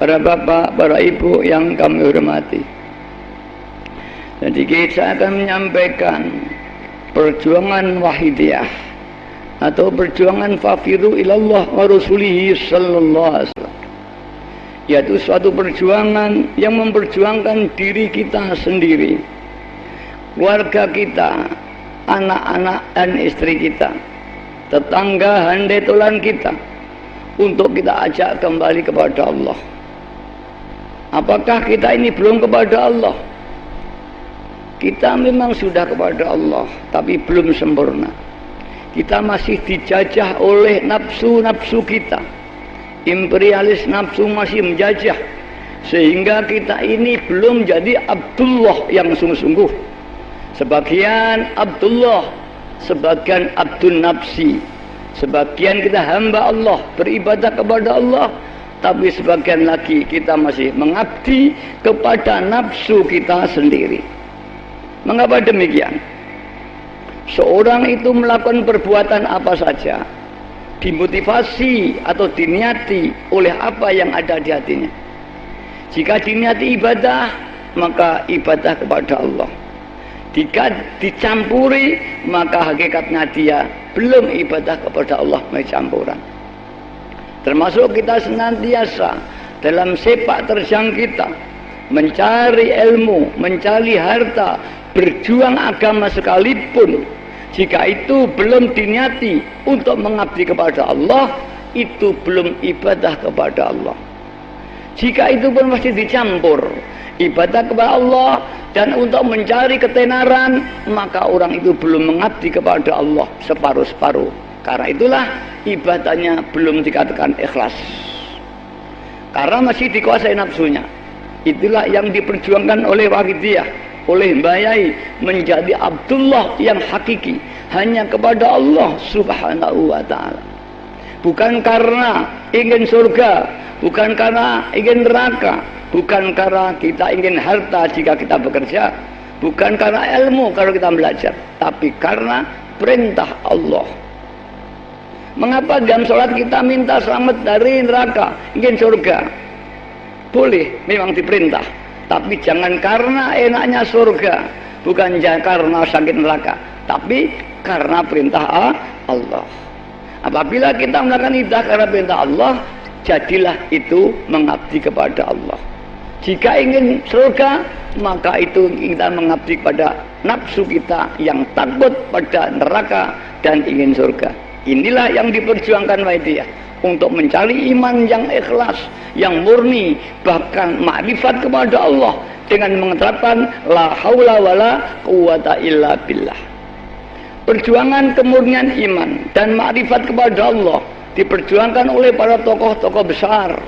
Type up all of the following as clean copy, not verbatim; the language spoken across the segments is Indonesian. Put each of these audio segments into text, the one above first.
para bapak, para ibu yang kami hormati. Jadi kita akan menyampaikan perjuangan wahidiyah atau perjuangan fafiru ilallah wa rasulihi sallallahu alaihi wasallam, yaitu suatu perjuangan yang memperjuangkan diri kita sendiri, keluarga kita, anak-anak dan istri kita, tetangga, handai tolan kita, untuk kita ajak kembali kepada Allah. Apakah kita ini belum kepada Allah? Kita memang sudah kepada Allah, tapi belum sempurna. Kita masih dijajah oleh nafsu-nafsu kita. Imperialis nafsu masih menjajah, sehingga kita ini belum jadi Abdullah yang sungguh-sungguh. Sebagian Abdullah, sebagian Abdun Nafsi. Sebagian kita hamba Allah, beribadah kepada Allah, tapi sebagian lagi kita masih mengabdi kepada nafsu kita sendiri. Mengapa demikian? Seorang itu melakukan perbuatan apa saja, dimotivasi atau diniati oleh apa yang ada di hatinya. Jika diniati ibadah, maka ibadah kepada Allah. Jika dicampuri, maka hakikatnya dia belum ibadah kepada Allah, campuran. Termasuk kita senantiasa dalam sepak terjang kita mencari ilmu, mencari harta, berjuang agama sekalipun, jika itu belum diniati untuk mengabdi kepada Allah, itu belum ibadah kepada Allah. Jika itu pun masih dicampur ibadah kepada Allah dan untuk mencari ketenaran, maka orang itu belum mengabdi kepada Allah separuh-separuh. Karena itulah ibadahnya belum dikatakan ikhlas, karena masih dikuasai nafsunya. Itulah yang diperjuangkan oleh Wahidiyah, oleh Mbah Yai, menjadi Abdullah yang hakiki hanya kepada Allah subhanahu wa ta'ala. Bukan karena ingin surga, bukan karena ingin neraka, bukan karena kita ingin harta jika kita bekerja, bukan karena ilmu kalau kita belajar, tapi karena perintah Allah. Mengapa dalam sholat kita minta selamat dari neraka, ingin surga? Boleh, memang diperintah, tapi jangan karena enaknya surga, bukan karena sakit neraka, tapi karena perintah Allah. Apabila kita melakukan ibadah karena perintah Allah, jadilah itu mengabdi kepada Allah. Jika ingin surga, maka itu kita mengabdi kepada nafsu kita yang takut pada neraka dan ingin surga. Inilah yang diperjuangkan Wahidiyah, untuk mencari iman yang ikhlas, yang murni, bahkan makrifat kepada Allah dengan mengetapkan la haula wala quwata illa billah. Perjuangan kemurnian iman dan makrifat kepada Allah diperjuangkan oleh para tokoh-tokoh besar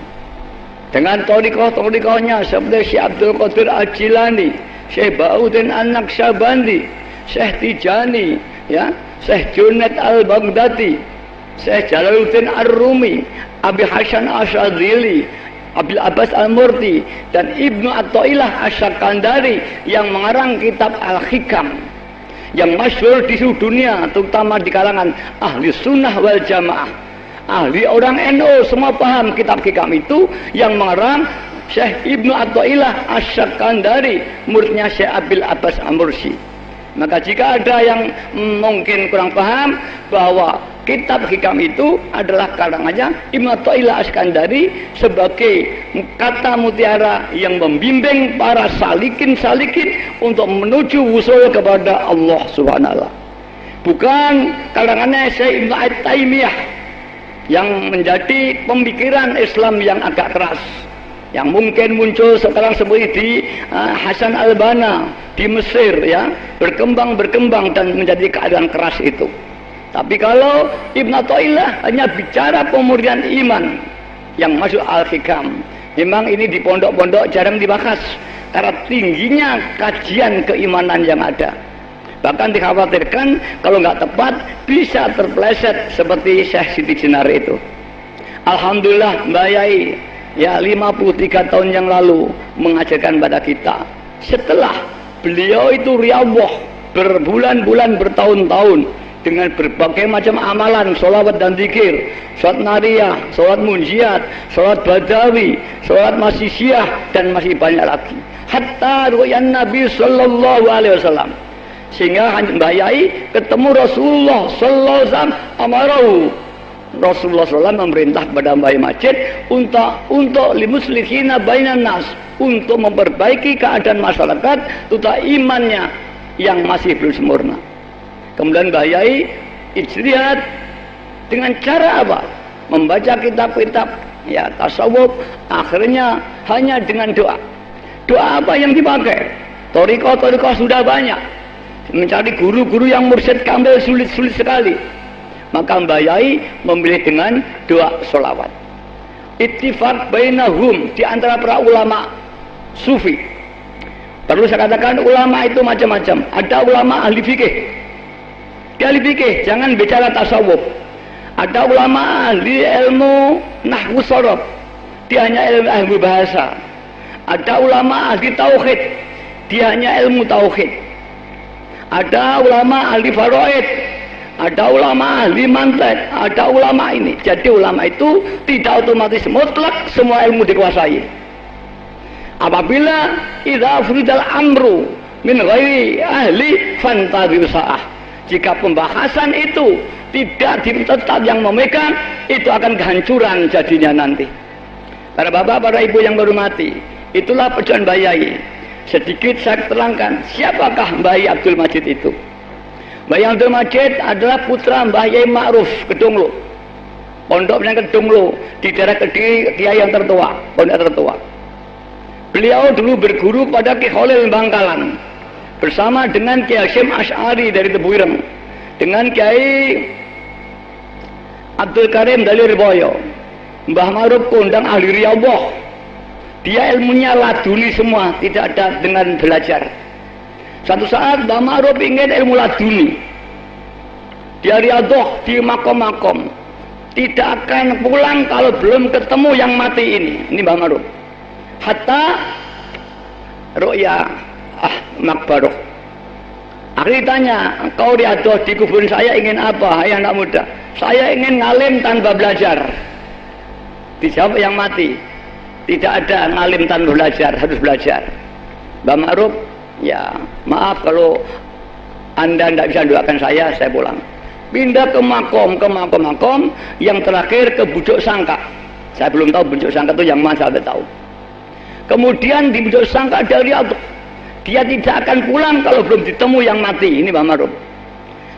dengan thariqah-thariqahnya seperti Syekh Abdul Qadir Al-Jilani, Syekh Ba'uddin An-Naqsyabandi, Syekh Tijani, ya, Syekh Junaid Al-Baghdadi, Syekh Jalaluddin Ar-Rumi, Abi Hasan Asyadzili, Abil Abbas Al-Murti, dan Ibnu Athaillah Asy-Syakandari yang mengarang kitab Al-Hikam yang masyhur di seluruh dunia, terutama di kalangan ahli sunnah wal jamaah. Ahli orang NU semua paham kitab Hikam itu, yang mengarang Syekh Ibnu Athaillah Asy-Syakandari, muridnya Syekh Abil Abbas Al-Mursi. Maka jika ada yang mungkin kurang paham bahwa kitab Hikam itu adalah karangannya Ibnu Athaillah Asy-Syakandari sebagai kata mutiara yang membimbing para salikin-salikin untuk menuju wusul kepada Allah Subhanahu wa ta'ala. Bukan karangannya Syekh Ibnu Taimiyah yang menjadi pemikiran Islam yang agak keras, yang mungkin muncul sekarang seperti di Hasan Al-Banna di Mesir, ya, berkembang dan menjadi keadaan keras itu. Tapi kalau Ibnu Athaillah hanya bicara pemurnian iman yang masuk Al-Hikam, memang ini di pondok-pondok jarang dibahas karena tingginya kajian keimanan yang ada. Bahkan dikhawatirkan kalau nggak tepat bisa terpeleset seperti Syekh Siti Jenar itu. Alhamdulillah Mbah Yai, ya, 53 tahun yang lalu mengajarkan pada kita. Setelah beliau itu riyadhah berbulan-bulan, bertahun-tahun dengan berbagai macam amalan, sholawat dan zikir, sholat nariyah, sholat munjiat, sholat badawi, sholat masisiyah, dan masih banyak lagi. Hatta ru'yan Nabi sallallahu alaihi wasallam, sehingga Mbah Yai ketemu Rasulullah sallallahu alaihi wasallam, amarahu, Rasulullah SAW memerintah kepada Mbah Yai Majid untuk limuslihina bainan nas, untuk memperbaiki keadaan masyarakat tentang imannya yang masih belum sempurna. Kemudian Mbah Yai ijtihad dengan cara apa? Membaca kitab-kitab ya tasawuf, akhirnya hanya dengan doa. Doa apa yang dipakai? Thariqah sudah banyak. Mencari guru-guru yang mursyid kamil sulit-sulit sekali. Maka Mbah Yai memilih dengan doa sholawat. Ittifaq bainahum, di antara para ulama sufi. Perlu saya katakan ulama itu macam-macam. Ada ulama ahli fikih. Dia ahli fikih, jangan bicara tasawuf. Ada ulama ahli ilmu nahwu sharaf. Dia hanya ilmu bahasa. Ada ulama ahli tauhid. Dia hanya ilmu tauhid. Ada ulama ahli faraid. Ada ulama ahli mantek, ada ulama ini. Jadi ulama itu tidak otomatis mutlak semua ilmu dikuasai. Apabila idza furidal amru min ghairi ahli fantabiusah, jika pembahasan itu tidak ditetap yang memegang, itu akan kehancuran jadinya nanti. Para bapak, para ibu yang berhormati, itulah perjuangan Mbah Yai. Sedikit saya terangkan siapakah Mbah Yai Abdul Majid itu. Mbah Yai Abdul Majid adalah putra Mbah Yai Ma'ruf Kedunglo. Pondoknya Kedunglo di daerah Kediri, kiai yang tertua, pondok tertua. Beliau dulu berguru pada Ki Khalil Bangkalan bersama dengan Kiai Hasyim Asy'ari dari Tebuireng, dengan Kiai Abdul Karim dari Riboyo. Mbah Ma'ruf kondang ahli riyadhah. Dia ilmunya laduni semua, tidak ada dengan belajar. Satu saat Mbah Ma'ruf ingin ilmu laduni. Dia riyadhah di makom-makom. Tidak akan pulang kalau belum ketemu yang mati ini. Ini Mbah Ma'ruf. Hatta ru'ya makbaroh. Akhirnya ditanya, kau riyadhah di kuburan saya ingin apa? Hai anak muda, saya ingin ngalim tanpa belajar. Dijawab yang mati, tidak ada ngalim tanpa belajar, harus belajar. Mbah Ma'ruf, ya maaf kalau anda tidak bisa doakan saya pulang. Pindah ke makom yang terakhir ke Bujuk Sangka. Saya belum tahu Bujuk Sangka itu yang mana, saya tidak tahu. Kemudian di Bujuk Sangka ada riyadhah. Dia tidak akan pulang kalau belum ditemu yang mati. Ini Mbah Ma'ruf.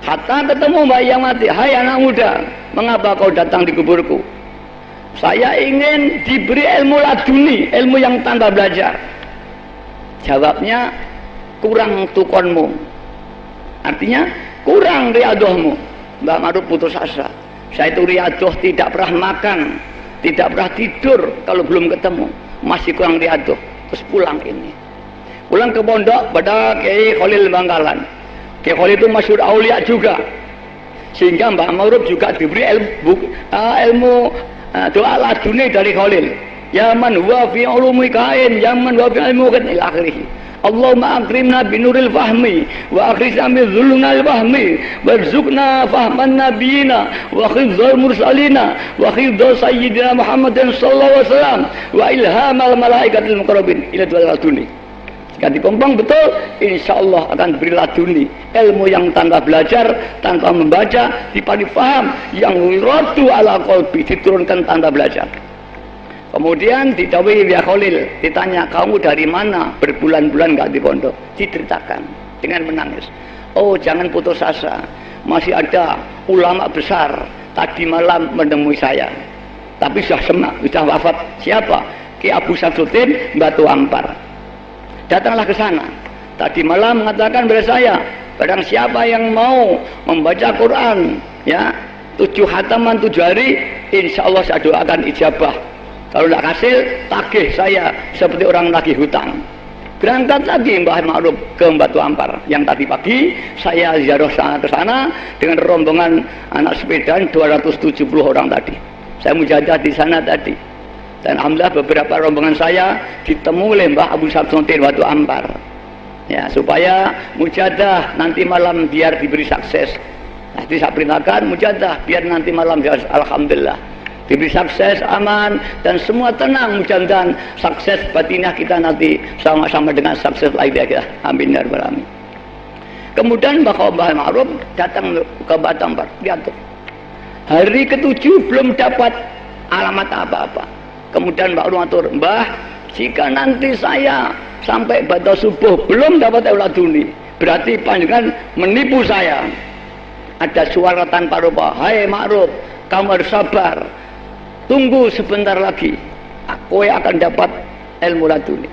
Hatta ketemu Mbah yang mati. Hai anak muda, mengapa kau datang di kuburku? Saya ingin diberi ilmu laduni, ilmu yang tanpa belajar. Jawabnya, kurang tukonmu. Artinya kurang riyadhahmu. Mbah Ma'ruf putus asa. Saya itu riyadhah tidak pernah makan, tidak pernah tidur kalau belum ketemu. Masih kurang riyadhah. Terus pulang ini. Pulang ke pondok pada Kiai Khalil Bangkalan. Kiai Khalil itu masyhur aulia juga. Sehingga Mbah Ma'ruf juga diberi ilmu doa laduni dari Khalil. Ya man huwa fi ulumi kain, ya man huwa fi ilmu kan ila akhirih. Allahumma akrimna binuril fahmi wa akhrijna min zulunal fahmi warzuqna fahman nabiyina wa khidhal mursalina wa khidhal sayyidina Muhammadin sallallahu alaihi wasallam wa ilhamal malaikatil muqarrabin ila dual laduni. Jika dipompong betul, insya Allah akan diberi laduni, ilmu yang tanpa belajar, tanpa membaca, dipani faham, yang wiratu ala qalbi, diturunkan tanpa belajar. Kemudian didawai ya Khalil, ditanya, kamu dari mana berbulan-bulan gak di pondok? Diceritakan dengan menangis. Oh jangan putus asa, masih ada ulama besar tadi malam menemui saya, tapi sudah wafat. Siapa? Ki Abu Samsuddin Batu Ampar. Datanglah ke sana. Tadi malam mengatakan kepada saya, barang siapa yang mau membaca Quran, ya 7 khataman 7 hari, insya Allah saya doakan ijabah. Kalau tidak hasil, tagih saya seperti orang nagih hutang. Berangkat lagi Mbah Ma'ruf ke Batu Ampar. Yang tadi pagi saya ziarah ke sana dengan rombongan anak sepeda 270 orang tadi. Saya mujahadah di sana tadi. Dan alhamdulillah beberapa rombongan saya ditemu oleh Mbah Abu Samsuddin Batu Ampar. Ya, supaya mujahadah nanti malam biar diberi sukses. Nanti saya perintahkan mujahadah biar nanti malam ya alhamdulillah diberi sukses, aman, dan semua tenang, mudah-mudahan sukses batinah kita nanti sama-sama dengan sukses lainnya kita. Amin ya rabbal alamin. Kemudian Mbah Ma'ruf datang ke Batambar, lihat tuh. Hari ke-7 belum dapat alamat apa-apa. Kemudian Mbak Matur, Mbah, jika nanti saya sampai batas subuh belum dapat euladuni, berarti panjenengan menipu saya. Ada suara tanpa rupa, hai Ma'ruf, kamu harus sabar. Tunggu sebentar lagi, aku akan dapat ilmu laduni.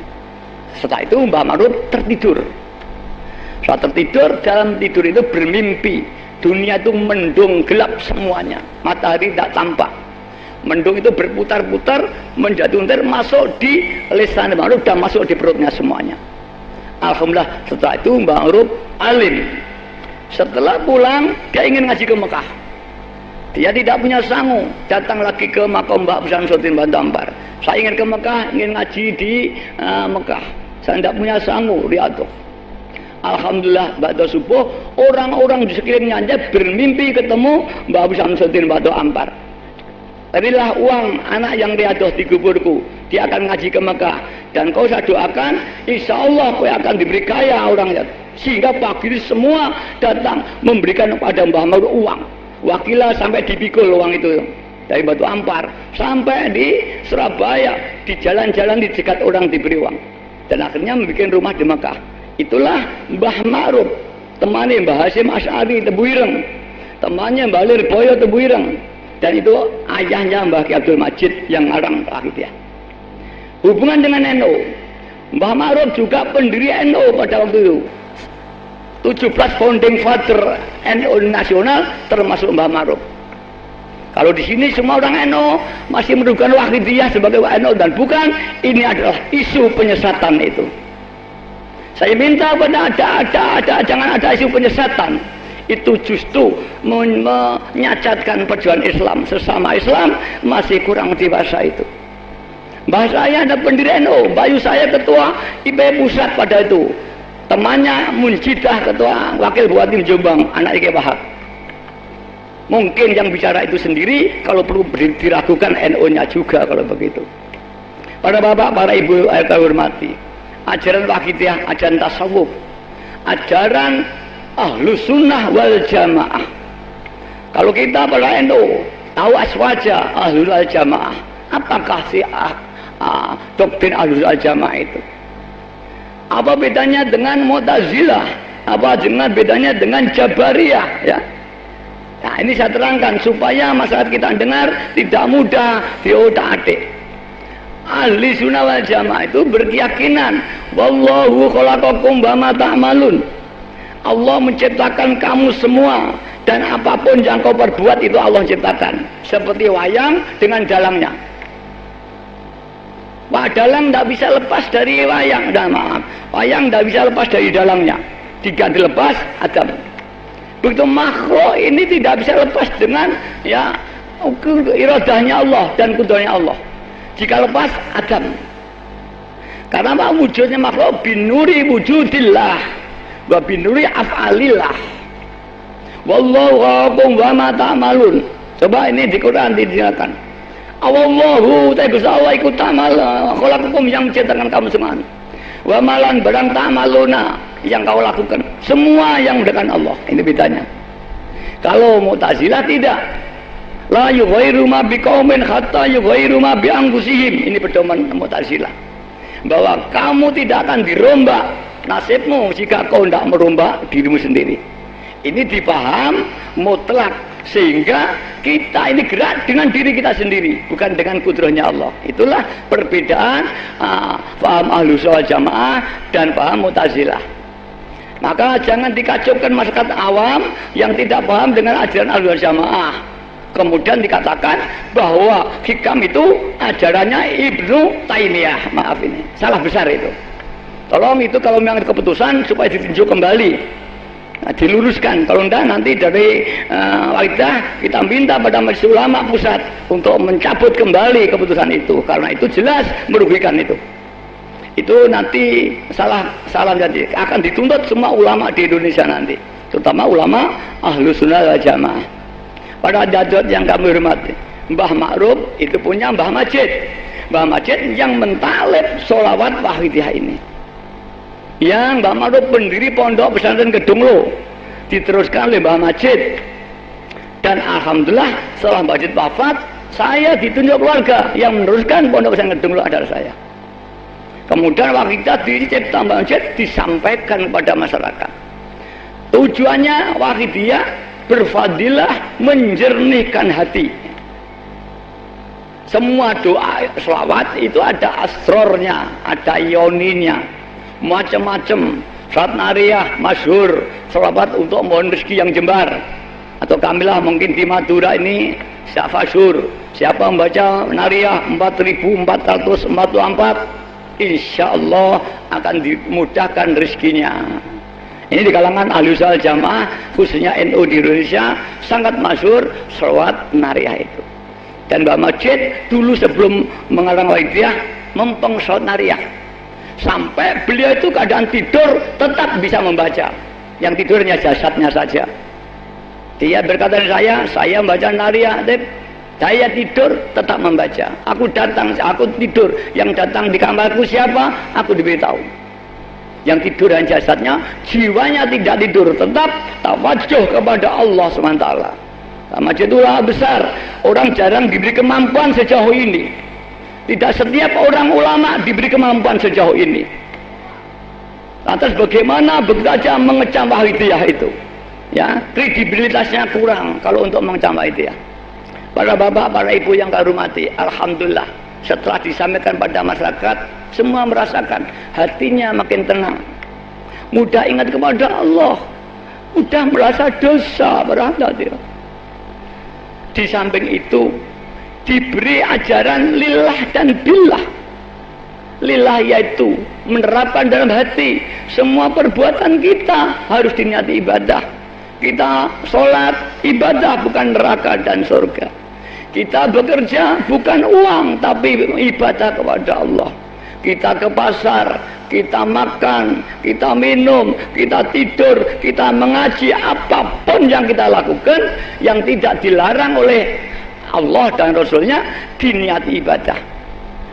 Setelah itu Mbah Ma'ruf tertidur. Saat tertidur, dalam tidur itu bermimpi. Dunia itu mendung, gelap semuanya. Matahari tidak tampak. Mendung itu berputar-putar, menjatuhkan masuk di lisan Mbah Ma'ruf dan masuk di perutnya semuanya. Alhamdulillah, setelah itu Mbah Ma'ruf alim. Setelah pulang, dia ingin ngaji ke Mekah. Dia tidak punya sangu, datang lagi ke makam Mbah Syamsuddin Batambar. Saya ingin ke Mekah, ingin ngaji di Mekah. Saya tidak punya sangu, lihat tuh. Alhamdulillah, pada subuh orang-orang di sekelilingnya bermimpi ketemu Mbah Syamsuddin Batambar. Berilah uang anak yang riadoh di kuburku, dia akan ngaji ke Mekah, dan kau saya doakan, insya Allah kau akan diberi kaya orangnya. Sehingga pagi semua datang memberikan kepada Mbah Ma'ruf uang. Wakilah sampai dipikul uang itu dari Batu Ampar sampai di Surabaya, di jalan-jalan dicegat orang diberi uang, dan akhirnya membuat rumah di Mekah. Itulah Mbah Ma'ruf, temannya Mbah Hasyim Asy'ari Tebuireng, temannya Mbah Lirboyo Tebuireng, dan itu ayahnya Mbah Ki Abdul Majid yang ngarang akhirnya. Hubungan dengan NU, Mbah Ma'ruf juga pendiri NU pada waktu itu. 17 founding father NU nasional termasuk Mbah Ma'ruf. Kalau di sini semua orang NU masih mendudukan Wahidiyah sebagai NU, dan bukan, ini adalah isu penyesatan itu. Saya minta pada jangan ada isu penyesatan. Itu justru menyacatkan perjuangan Islam. Sesama Islam masih kurang dewasa itu. Mbah saya ada pendiri NU, Bayu saya ketua IP pusat pada itu. Temannya Munjidah ketua wakil bupati Jombang, anak Ike Wahab. Mungkin yang bicara itu sendiri, kalau perlu diragukan NU-nya juga kalau begitu. Para bapak, para ibu yang saya hormati, ajaran Wahidiyah, ajaran tasawuf, ajaran Ahlus Sunnah wal Jamaah. Kalau kita pada NU tahu aswaja Ahlul Jamaah, apakah si doktrin Ahlul Jamaah itu? Apa bedanya dengan Mu'tazilah? Apa bedanya dengan Jabariyah? Ya. Nah, ini saya terangkan supaya masyarakat kita dengar tidak mudah diotak-atik. Ahli Sunnah wal Jamaah itu berkeyakinan wallahu khalaqakum wa ma ta'malun. Allah menciptakan kamu semua, dan apapun yang kau perbuat itu Allah ciptakan. Seperti wayang dengan dalangnya. Dalang tidak bisa lepas dari wayang, maaf. Wayang tidak bisa lepas dari dalangnya. Jika dilepas, adam. Begitu makhluk ini tidak bisa lepas dengan ya iradahnya Allah dan kudrahnya Allah. Jika lepas, adam. Karena apa? Wujudnya makhluk binuri wujudillah wa binuri af'alillah. Wallahu khalaqakum wa ma ta'malun. Coba ini di Quran dijelaskan. Allahu ta'ala Allah ikut ta'mal khalaqakum yang menciptakan kamu semua. Wa malan barang ta'maluna yang kau lakukan. Semua yang dengan Allah. Ini bedanya. Kalau Mu'tazilah tidak. La yughayyiru ma biqaumin hatta yughayyiru ma bi anfusihim. Ini pedoman Mu'tazilah. Bahwa kamu tidak akan dirombak nasibmu jika kau tidak merombak dirimu sendiri. Ini dipaham mutlak, sehingga kita ini gerak dengan diri kita sendiri, bukan dengan kudrahnya Allah. Itulah perbedaan paham Ahlus Sunnah Jamaah dan paham Mu'tazilah. Maka jangan dikacaukan masyarakat awam yang tidak paham dengan ajaran Ahlus Sunnah Jamaah. Kemudian dikatakan bahwa hikam itu ajarannya Ibnu Taimiyah. Maaf, ini salah besar itu. Tolong itu kalau mengambil keputusan supaya ditinjau kembali. Nah, diluruskan, kalau enggak nanti dari Wahidiyah kita minta pada Majelis Ulama Pusat untuk mencabut kembali keputusan itu, karena itu jelas merugikan itu nanti salah jadi akan dituntut semua ulama di Indonesia nanti terutama ulama Ahlus Sunnah wal Jamaah. Para dadat yang kami hormati, Mbah Ma'ruf itu punya Mbah Majid. Mbah Majid yang mentalib sholawat Wahidiyah ini. Yang Mbah Ma'ruf pendiri pondok pesantren Kedunglo, diteruskan oleh Mbah Majid. Dan alhamdulillah setelah Mbah Majid wafat, saya ditunjuk keluarga yang meneruskan pondok pesantren Kedunglo adalah saya. Kemudian Wahidiyah dicipta Mbah Majid disampaikan kepada masyarakat. Tujuannya Wahidiyah berfadilah menjernihkan hati. Semua doa selawat itu ada asrornya, ada ioninya, macam-macam. Salat nariyah masyhur, selawat untuk mohon rezeki yang jembar. Atau kamilah mungkin di Madura ini syafasur. Siapa membaca nariyah 4444, insya Allah akan dimudahkan rezekinya. Ini di kalangan Ahlus Sunnah Jamaah, khususnya NU di Indonesia, sangat masyhur selawat nariyah itu. Dan Mbah Majid dulu sebelum mengarang Wahidiyah mempeng selawat nariyah. Sampai beliau itu keadaan tidur tetap bisa membaca. Yang tidurnya jasadnya saja. Dia berkata saya membaca nariyah, saya tidur tetap membaca. Aku datang, aku tidur. Yang datang di kamarku siapa? Aku diberitahu. Yang tidur dan jasadnya, jiwanya tidak tidur, tetap tawajuh kepada Allah SWT. Majid ulama besar, orang jarang diberi kemampuan sejauh ini. Tidak setiap orang ulama diberi kemampuan sejauh ini. Lantas bagaimana bekerja mengecam Wahidiyah itu? Ya, kredibilitasnya kurang kalau untuk mengecam Wahidiyah. Para bapak, para ibu yang kami hormati, alhamdulillah setelah disampaikan pada masyarakat, semua merasakan hatinya makin tenang. Mudah ingat kepada Allah, mudah merasa dosa berada dia. Di samping itu diberi ajaran lillah dan billah. Lillah yaitu menerapkan dalam hati semua perbuatan kita harus diniati ibadah. Kita sholat ibadah bukan neraka dan surga. Kita bekerja bukan uang tapi ibadah kepada Allah. Kita ke pasar, kita makan, kita minum, kita tidur, kita mengaji, apapun yang kita lakukan yang tidak dilarang oleh Allah dan Rasulnya diniati ibadah.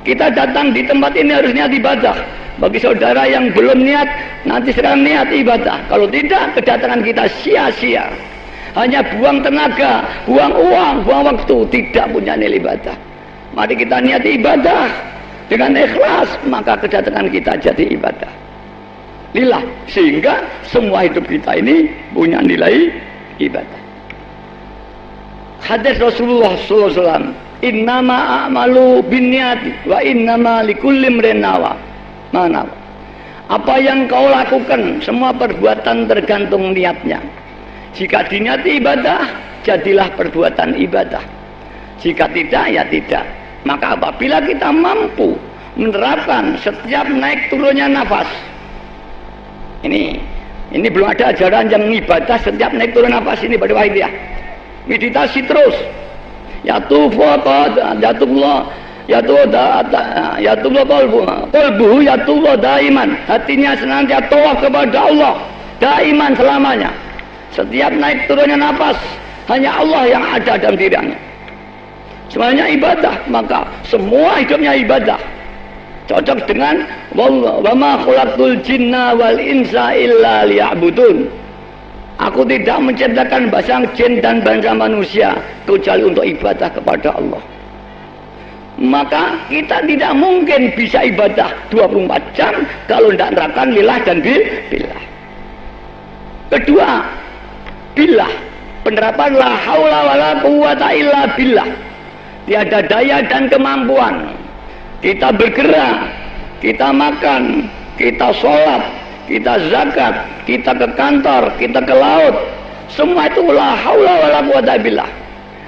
Kita datang di tempat ini harus niat ibadah. Bagi saudara yang belum niat, nanti sekarang niat ibadah. Kalau tidak, kedatangan kita sia-sia. Hanya buang tenaga, buang uang, buang waktu, tidak punya nilai ibadah. Mari kita niat ibadah dengan ikhlas, maka kedatangan kita jadi ibadah lillah, sehingga semua hidup kita ini punya nilai ibadah. Hadis Rasulullah SAW, innama a'malu binniyati wa innama likulli imrin nawa. Mana? Apa yang kau lakukan, semua perbuatan tergantung niatnya. Jika diniati ibadah, jadilah perbuatan ibadah. Jika tidak, ya tidak. Maka apabila kita mampu menerapkan setiap naik turunnya nafas, ini belum ada ajaran yang ibadah setiap naik turun nafas ini pada Wahidiyah. Meditasi terus. Qalbuhu daiman. Hatinya senantiasa tawaf kepada Allah daiman selamanya. Setiap naik turunnya nafas hanya Allah yang ada dalam dirinya. Semuanya ibadah, maka semua hidupnya ibadah. Cocok dengan wa ma khalaqtul jinna wal insa illa liya'budun. Aku tidak menciptakan bangsa jin dan bangsa manusia kecuali untuk ibadah kepada Allah. Maka kita tidak mungkin bisa ibadah 24 jam kalau tidak menerapkan lillah dan billah. Kedua, billah, penerapan la haula wala quwata illa billah. Tiada daya dan kemampuan. Kita bergerak, kita makan, kita sholat, kita zakat, kita ke kantor, kita ke laut, semua itu la haula wala quwata billah.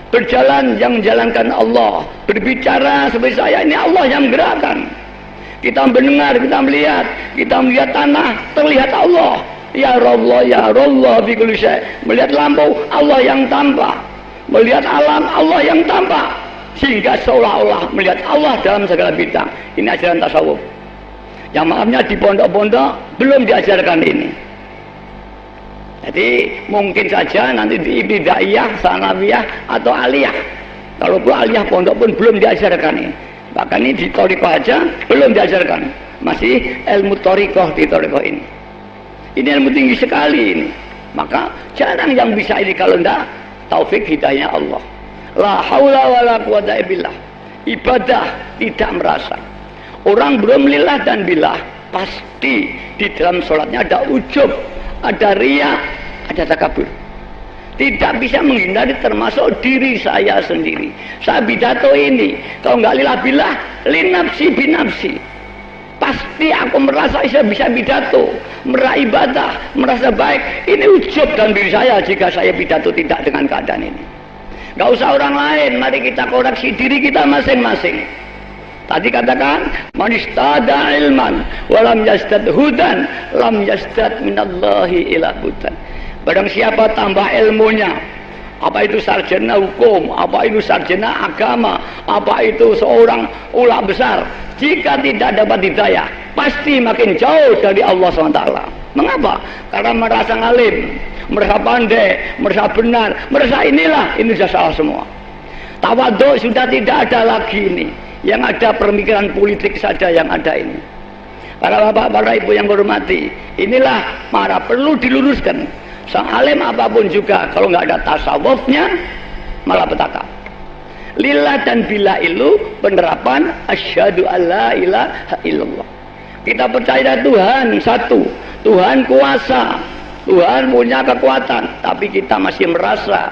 Berjalan yang menjalankan Allah, berbicara seperti saya ini Allah yang menggerakkan. Kita mendengar, kita melihat tanah, terlihat Allah. Ya Allah fi kulli syai'. Melihat lampu, Allah yang tampak. Melihat alam, Allah yang tampak. Sehingga seolah-olah melihat Allah dalam segala bidang. Ini ajaran tasawuf. Yang maafnya di pondok-pondok belum diajarkan ini. Jadi mungkin saja nanti di ibtidaiyah, sanawiyah atau aliyah. Kalau pun aliyah pondok pun belum diajarkan ini. Bahkan ini di thariqah aja belum diajarkan. Masih ilmu thariqah di thariqah ini. Ini ilmu tinggi sekali ini. Maka jarang yang bisa ini kalau tidak taufik hidayahnya Allah. La haula wala quwata billah. Ibadah tidak merasa. Orang belum lillah dan billah, pasti di dalam sholatnya ada ujub, ada riya, ada takabur. Tidak bisa menghindari termasuk diri saya sendiri. Saya pidato ini, kalau nggak lillah billah, linafsi binafsi. Pasti aku merasa saya bisa pidato, merasa ibadah, merasa baik. Ini ujub dalam diri saya jika saya pidato tidak dengan keadaan ini. Nggak usah orang lain, mari kita koreksi diri kita masing-masing. Tadi katakan, man istada ilman walam yastad hudan lam yastad minallahi ila hudan. Barang siapa tambah ilmunya, apa itu sarjana hukum, apa itu sarjana agama, apa itu seorang ulama besar, jika tidak dapat hidayah, pasti makin jauh dari Allah SWT. Mengapa? Karena merasa ngalim, merasa pandai, merasa benar, merasa inilah, ini sudah salah semua. Tawadhu sudah tidak ada lagi ini. Yang ada pemikiran politik saja yang ada ini. Para bapak, para ibu yang hormati, inilah marah perlu diluruskan. Sang alim apapun juga, kalau nggak ada tasawufnya, malah petaka. Lillah dan billah itu penerapan asyhadu alla ilaha illallah. Kita percaya Tuhan satu, Tuhan kuasa, Tuhan punya kekuatan, tapi kita masih merasa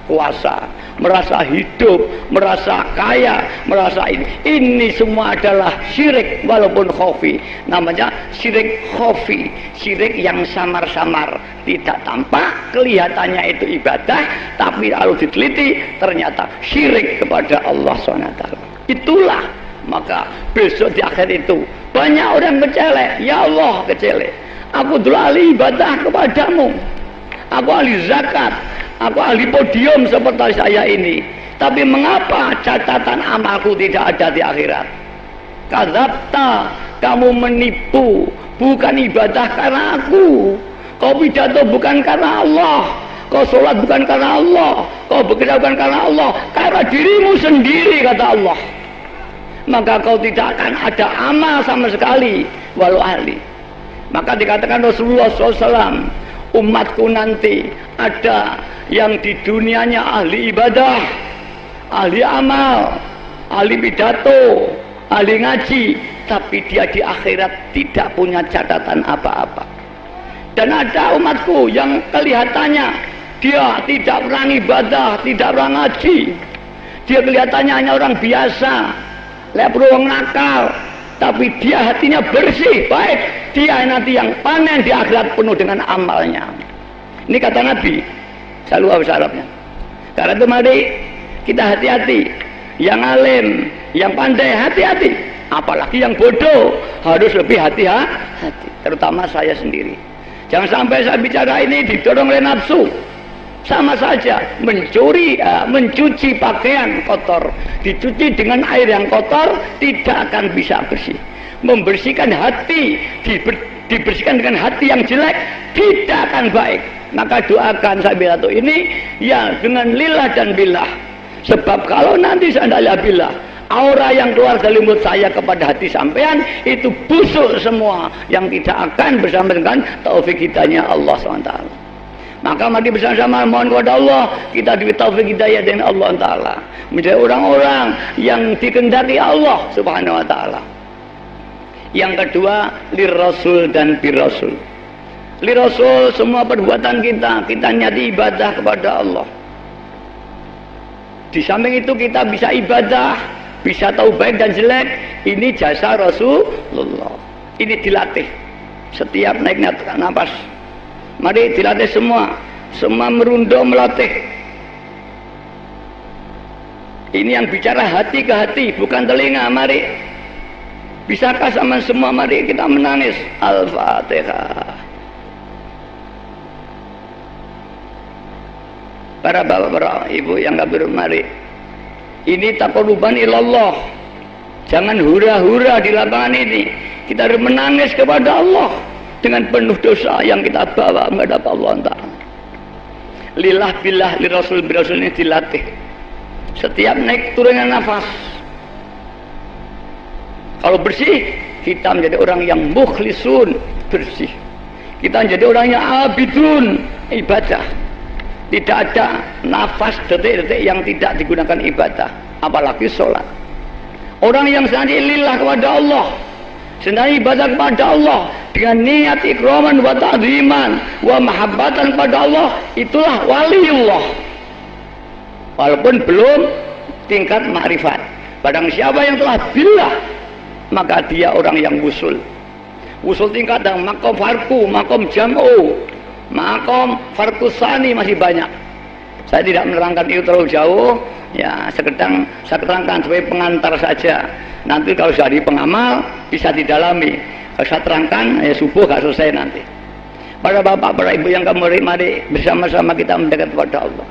kuasa, merasa hidup, merasa kaya, merasa ini semua adalah syirik walaupun khafi. Namanya syirik khafi, syirik yang samar-samar, tidak tampak, kelihatannya itu ibadah, tapi kalau diteliti ternyata syirik kepada Allah SWT. Itulah maka besok di akhir itu banyak orang kecelek. Ya Allah, kecelek, aku dulu ahli ibadah kepadamu, aku ahli zakat, aku ahli podium seperti saya ini, tapi mengapa catatan amalku tidak ada di akhirat? Kadzabta, kamu menipu, bukan ibadah karena aku. Kau pidato bukan karena Allah, kau sholat bukan karena Allah, kau bekerja bukan karena Allah, karena dirimu sendiri, kata Allah. Maka kau tidak akan ada amal sama sekali walau ahli. Maka dikatakan Rasulullah SAW, umatku nanti ada yang di dunianya ahli ibadah, ahli amal, ahli pidato, ahli ngaji, tapi dia di akhirat tidak punya catatan apa-apa. Dan ada umatku yang kelihatannya dia tidak pernah ibadah, tidak pernah ngaji, dia kelihatannya hanya orang biasa, lebrong nakal, tapi dia hatinya bersih, baik. Dia nanti yang panen di akhirat penuh dengan amalnya. Ini kata Nabi Sallallahu Alaihi Wasallam. Karena itu mari kita hati-hati. Yang alim, yang pandai, hati-hati. Apalagi yang bodoh harus lebih hati-hati. Terutama saya sendiri. Jangan sampai saya bicara ini didorong oleh nafsu. Sama saja mencuri, mencuci pakaian kotor, dicuci dengan air yang kotor tidak akan bisa bersih. Membersihkan hati, dibersihkan dengan hati yang jelek tidak akan baik. Maka doakan saya pidato ini ya dengan lillah dan billah. Sebab kalau nanti saya tidak billah, aura yang keluar dari mulut saya kepada hati sampean itu busuk semua, yang tidak akan bersama dengan taufik hidayahnya Allah SWT. Maka mari bersama-sama mohon kepada Allah kita diberi taufik hidayah dengan Allah Ta'ala, menjadi orang-orang yang dikehendaki Allah Subhanahu Wa Ta'ala. Yang kedua, lirasul dan birasul. Lirasul, semua perbuatan kita niati ibadah kepada Allah. Di samping itu kita bisa ibadah, bisa tahu baik dan jelek. Ini jasa Rasulullah. Ini dilatih setiap naik nafas. Mari dilatih semua merunduk melatih. Ini yang bicara hati ke hati, bukan telinga. Mari, bisakah sama semua? Mari kita menangis. Al-Fatihah. Para bapak, para ibu yang kafir, mari. Ini taqarruban ilallah. Jangan hura-hura di lapangan ini. Kita harus menangis kepada Allah dengan penuh dosa yang kita bawa menghadap Allah Ta'ala. lillah billah li rasul birasul ini dilatih. Setiap naik turunnya nafas, kalau bersih kita menjadi orang yang mukhlisun, bersih. Kita menjadi orang yang abidun, ibadah. Tidak ada nafas detik-detik yang tidak digunakan ibadah, apalagi sholat. Orang yang senantiasa lillah kepada Allah, senantiasa ibadah kepada Allah dengan niat ikraman wa ta'ziman wa mahabbatan kepada Allah, itulah waliullah. Walaupun belum tingkat ma'rifat. Barang siapa yang telah billah, maka dia orang yang wusul. Wusul tingkat dan makom farku, makom jam'u, makom farku sani masih banyak. Saya tidak menerangkan itu terlalu jauh, ya sekedar saya terangkan sebagai pengantar saja. Nanti kalau jadi pengamal bisa didalami. Kalau saya terangkan ya subuh gak selesai nanti. Para bapak, para ibu yang mari bersama-sama kita mendekat kepada Allah.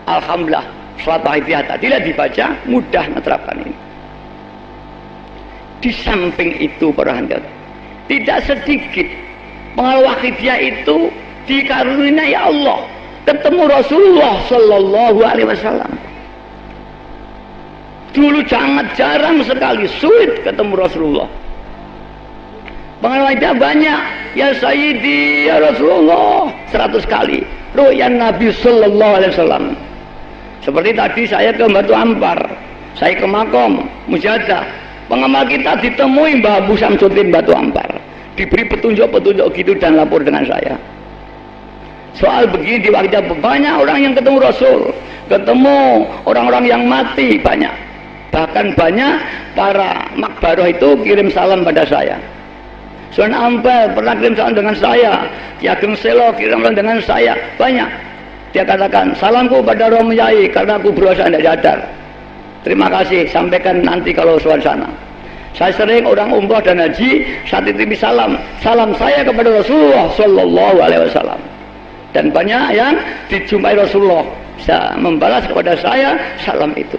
Alhamdulillah, sholat wahidiyah tidak dibaca, mudah menerapkan ini. Di samping itu para hadirin, tidak sedikit pengaruh wahidiyah itu dikaruniai Allah, ketemu Rasulullah Sallallahu Alaihi Wasallam. Dulu sangat jarang sekali, sulit ketemu Rasulullah. Pengaruh wahidiyah banyak, ya Sayyidi ya Rasulullah 100 kali, ru'yan Nabi Sallallahu Alaihi Wasallam. Seperti tadi saya ke Batu Ampar, saya ke Makom Mujadah, pengamal kita ditemui Mbah Abu Samsuddin Batu Ampar, diberi petunjuk-petunjuk gitu dan lapor dengan saya. Soal begini di waktu banyak orang yang ketemu Rasul, ketemu orang-orang yang mati banyak, bahkan banyak para makbaroh itu kirim salam pada saya. Sunan Ampel pernah kirim salam dengan saya, Ki Ageng Selo kirim salam dengan saya, banyak. Dia katakan, salamku pada Romo Yai karena aku berusaha tidak jadar. Terima kasih, sampaikan nanti kalau suasana. Saya sering orang umrah dan haji, saat itu salam saya kepada Rasulullah Sallallahu Alaihi Wasallam. Dan banyak yang dijumpai Rasulullah bisa membalas kepada saya salam itu.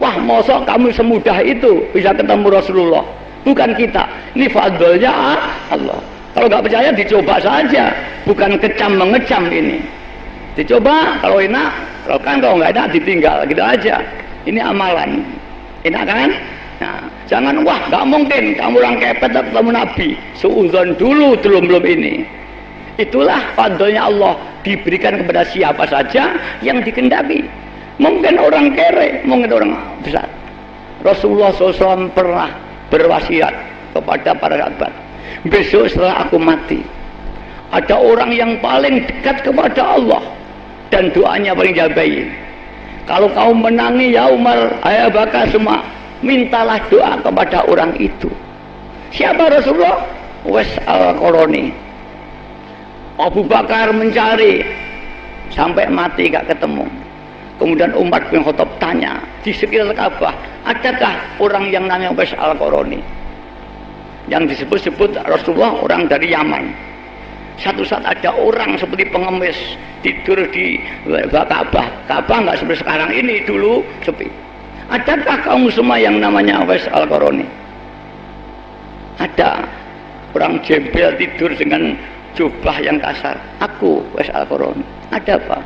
Wah, mosok kamu semudah itu bisa ketemu Rasulullah? Bukan kita, ini fadlnya Allah. Kalau nggak percaya dicoba saja, bukan kecam mengecam ini. Dicoba, kalau enak, kalau nggak enak ditinggal gitu aja. Ini amalan, enak kan? Nah, jangan wah nggak mungkin kamu orang kepet ketemu Nabi. Suudzon dulu belum ini. Itulah fadlnya Allah diberikan kepada siapa saja yang dikehendaki. Mungkin orang kere, mungkin orang besar. Rasulullah SAW pernah berwasiat kepada para sahabat, besok setelah aku mati, ada orang yang paling dekat kepada Allah dan doanya paling jabai. Kalau kau menangi ya Umar, ayah Bakar semua, mintalah doa kepada orang itu. Siapa Rasulullah? Wes al-Qarani. Abu Bakar mencari sampai mati gak ketemu. Kemudian Umar bin Khattab tanya di sekitar Ka'bah, adakah orang yang namanya Wes al-Qarani? Yang disebut-sebut Rasulullah orang dari Yaman. Satu saat ada orang seperti pengemis tidur di Ka'bah. Ka'bah nggak seperti sekarang ini, dulu sepi. Adakah kamu semua yang namanya Wes al-Qarani? Ada orang jembel tidur dengan jubah yang kasar. Aku Wes al-Qarani. Ada apa?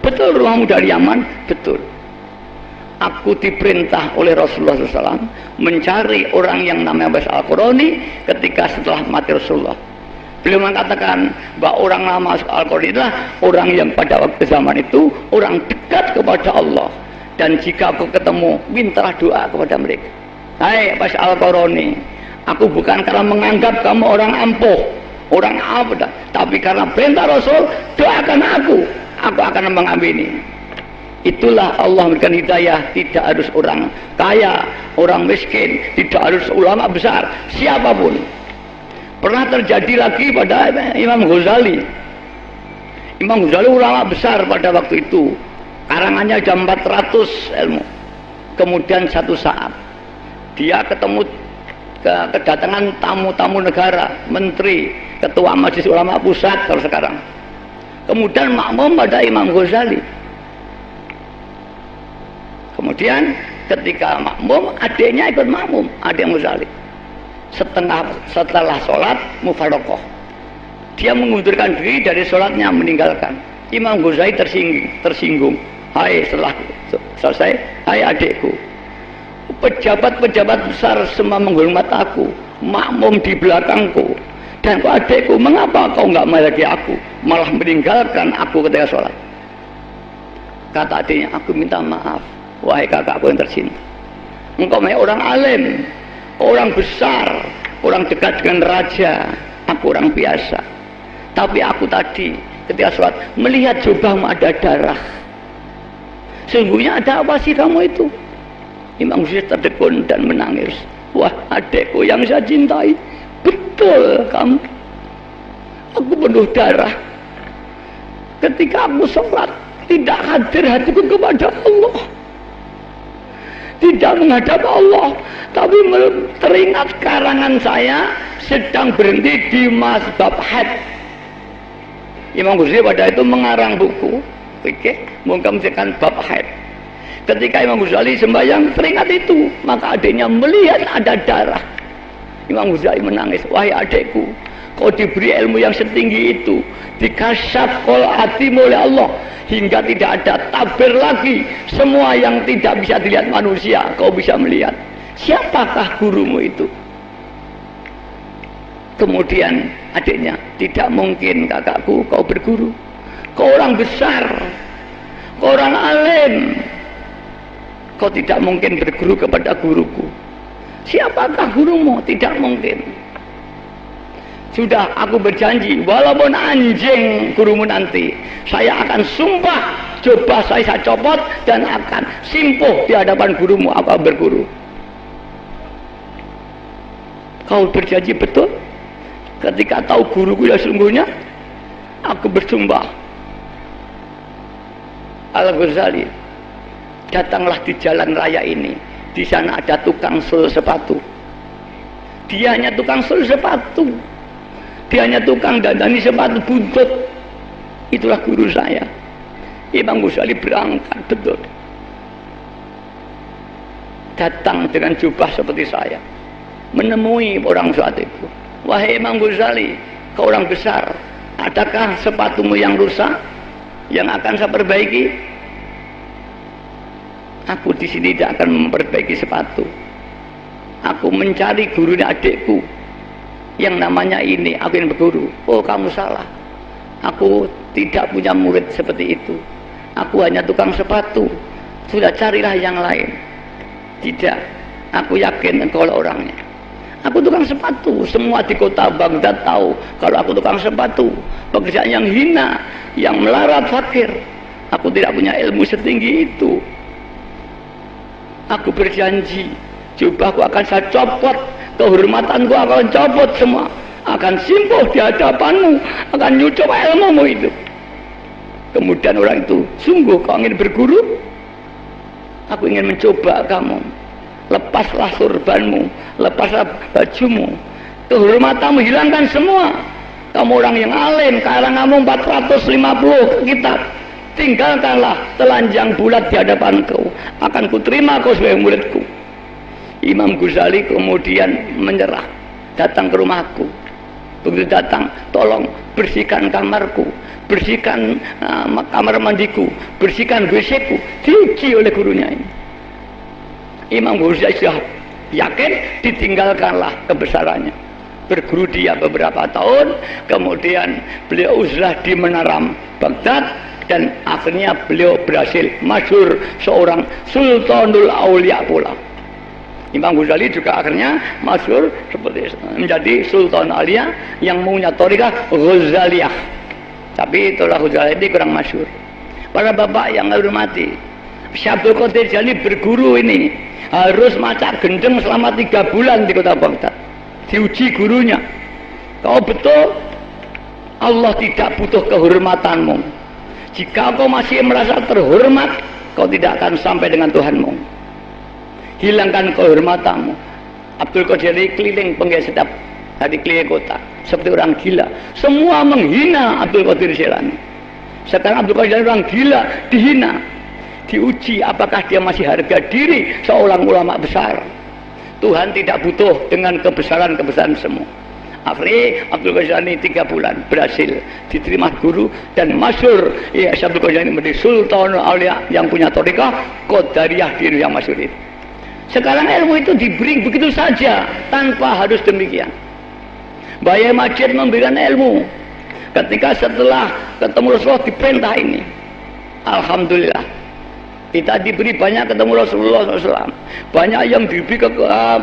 Betul rumahmu dari Yaman? Betul. Aku diperintah oleh Rasulullah SAW mencari orang yang namanya Wes al-Qarani ketika setelah mati Rasulullah. Beliau mengatakan bahwa orang nama al-Qarani adalah orang yang pada waktu zaman itu orang dekat kepada Allah, dan jika aku ketemu mintalah doa kepada mereka. Hai Wes al-Qarani, aku bukan karena menganggap kamu orang ampuh, orang apa, tapi karena perintah Rasul, doakan aku akan mengampuni. Itulah Allah memberikan hidayah, tidak harus orang kaya, orang miskin, tidak harus ulama besar, siapapun. Pernah terjadi lagi pada Imam Ghazali. Imam Ghazali ulama besar pada waktu itu, karangannya ada 400 ilmu. Kemudian satu saat dia ketemu kedatangan tamu-tamu negara, menteri, ketua majelis ulama pusat kalau sekarang. Kemudian makmum pada Imam Ghazali. Kemudian ketika makmum, adiknya ikut makmum, adik Ghazali. Setelah sholat mufarokoh, dia mengundurkan diri dari sholatnya, meninggalkan. Imam Ghazali tersinggung. Hai, setelah selesai, hai adikku, pejabat-pejabat besar semua menghormat aku, makmum di belakangku, dan kau adikku, mengapa kau nggak menghargai aku, malah meninggalkan aku ketika sholat? Kata adiknya, aku minta maaf, wahai kakakku yang tercinta, engkau orang alim, orang besar, orang dekat dengan raja, aku orang biasa, tapi aku tadi ketika sholat melihat jubahmu ada darah. Sungguhnya ada apa sih kamu itu? Imam Ghazali tertegun dan menangis. Wah, adekku yang saya cintai, betul kamu, aku penuh darah ketika aku sholat, tidak hadir hatiku kepada Allah, tidak menghadap Allah, tapi teringat karangan saya sedang berhenti di mazhab had. Imam Ghazali pada itu mengarang buku mengkamsikan bab haid. Ketika Imam Ghazali sembahyang teringat itu, maka adiknya melihat ada darah. Imam Ghazali menangis, wahai adikku, kau diberi ilmu yang setinggi itu, dikasyaf kol hatimu oleh Allah, hingga tidak ada tabir lagi, semua yang tidak bisa dilihat manusia kau bisa melihat. Siapakah gurumu itu? Kemudian adiknya, tidak mungkin kakakku, kau berguru, kau orang besar, kau orang alim, kau tidak mungkin berguru kepada guruku. Siapakah gurumu? Tidak mungkin. Sudah, aku berjanji, walaupun anjing gurumu nanti, saya akan sumpah, coba saya copot dan akan simpuh di hadapan gurumu, aku berguru. Kau berjanji betul? Ketika tahu guruku yang sungguhnya, aku bersumpah. Al-Ghazali, datanglah di jalan raya ini, di sana ada tukang sul sepatu. Dia hanya tukang sul sepatu, dia hanya tukang dandani sepatu buntut. Itulah guru saya. Imam Ghazali berangkat, betul, datang dengan jubah seperti saya, menemui orang saat itu. Wahai Imam Ghazali, kau orang besar, adakah sepatumu yang rusak yang akan saya perbaiki? Aku di sini tidak akan memperbaiki sepatu. Aku mencari gurunya adikku yang namanya ini, aku ingin berguru. Oh, kamu salah, aku tidak punya murid seperti itu, aku hanya tukang sepatu. Sudah, carilah yang lain. Tidak, aku yakin engkau orangnya. Aku tukang sepatu, semua di kota Baghdad tahu kalau aku tukang sepatu, pekerjaan yang hina, yang melarat fakir. Aku tidak punya ilmu setinggi itu. Aku berjanji, jubahku akan saya copot, kehormatanku akan copot semua, akan simpuh di hadapanmu, akan nyucup ilmumu itu. Kemudian orang itu, sungguh kau ingin berguru? Aku ingin mencoba kamu. Lepaslah surbanmu, lepaslah bajumu, kehormatanmu hilangkan semua. Kamu orang yang alim, karanganmu 450 kitab, tinggalkanlah telanjang bulat di hadapanku, akan kuterima kau sebagai muridku. Imam Ghazali kemudian menyerah, datang ke rumahku. Begitu datang, tolong bersihkan kamarku, bersihkan kamar mandiku, bersihkan WC ku. Diuji oleh gurunya ini. Imam Ghazali sudah yakin, ditinggalkanlah kebesarannya. Berguru dia beberapa tahun, kemudian beliau uzlah di Menara Baghdad, dan akhirnya beliau berhasil masyhur seorang Sultanul Aulia pula. Imam Ghazali juga akhirnya masyhur seperti menjadi Sultan Aulia yang punya thariqah Ghazaliyah. Tapi itulah Ghazali ini kurang masyhur. Para bapak yang hormati, Syekh Abdul Qadir Jailani berguru ini harus maca gendeng selama 3 bulan di kota Baghdad. Diuji gurunya, kau betul Allah tidak butuh kehormatanmu. Jika kau masih merasa terhormat, kau tidak akan sampai dengan Tuhanmu. Hilangkan kehormatanmu. Abdul Qadir keliling setiap hari keliling kota seperti orang gila. Semua menghina Abdul Qadir Jailani. Sekarang Abdul Qadir orang gila, dihina. Diuji apakah dia masih harga diri seorang ulama besar. Tuhan tidak butuh dengan kebesaran-kebesaran semua. Akhirnya Abdul Ghazali 3 bulan berhasil diterima guru dan masyhur ya Abdul Ghazali menjadi Sultan Aulia yang punya thariqah Qadariyah di Indonesia masyhur itu. Sekarang ilmu itu diberi begitu saja tanpa harus demikian. Mbah Majid memberikan ilmu ketika setelah ketemu Rasulullah diperintah ini. Alhamdulillah kita diberi banyak ketemu Rasulullah SAW, banyak yang diberi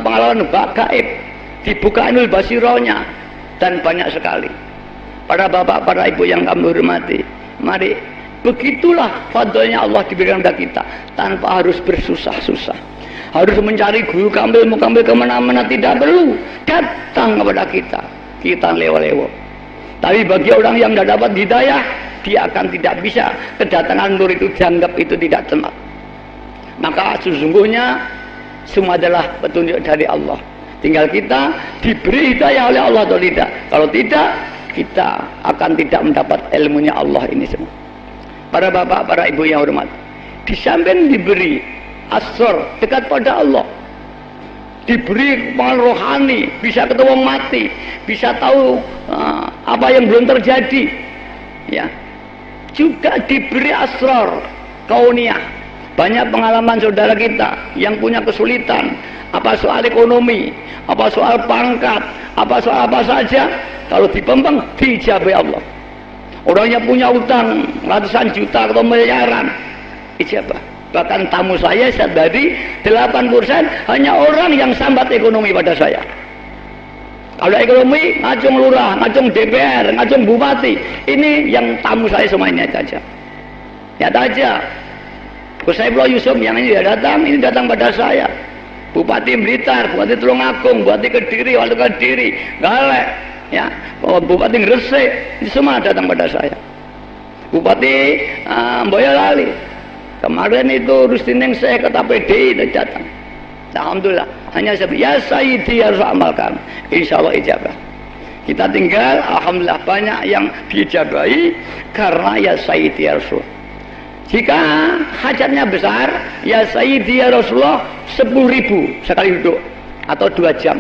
pengalaman gaib, dibuka Ainul Basirohnya, dan banyak sekali. Para bapak, para ibu yang kami hormati, mari begitulah fadlnya Allah diberikan kepada kita tanpa harus bersusah-susah, harus mencari guru kambil kemana-mana, tidak perlu, datang kepada kita lewo-lewo. Tapi bagi orang yang tidak dapat hidayah, dia akan tidak bisa, kedatangan nur itu dianggap itu tidak tepat. Maka sesungguhnya semua adalah petunjuk dari Allah, tinggal kita diberi hidayah oleh Allah atau tidak. Kalau tidak, kita akan tidak mendapat ilmunya Allah ini semua. Para bapak, para ibu yang hormat, di samping diberi asrar dekat pada Allah, diberi pengaruh rohani, bisa ketemu mati, bisa tahu apa yang belum terjadi, ya, juga diberi asrar kauniyah. Banyak pengalaman saudara kita yang punya kesulitan, apa soal ekonomi, apa soal pangkat, apa soal apa saja, kalau dipempeng diijabai Allah. Orang yang punya utang ratusan juta atau miliaran, ijabah. Bahkan tamu saya dari 80% hanya orang yang sambat ekonomi pada saya. Kalau ekonomi ngajung lurah, ngajung DPR, ngajung bupati, ini yang tamu saya semuanya saja. Lihat aja, Kusaipulo Yusuf yang ini datang pada saya. Bupati Blitar, Bupati Tulungagung, Bupati Kediri, Wali Kediri, Galek, ya, Bupati Gresik, ini semua datang pada saya. Bupati Boyolali, kemarin itu Rustining saya kata PDI itu datang. Alhamdulillah, hanya ya Sayyidi harus amalkan, insya Allah ijabah. Kita tinggal, alhamdulillah banyak yang diijabahi karena ya Sayyidi ya Rasul. Jika hajatnya besar, ya Sayyidi ya Rasulullah 10.000 sekali duduk atau 2 jam.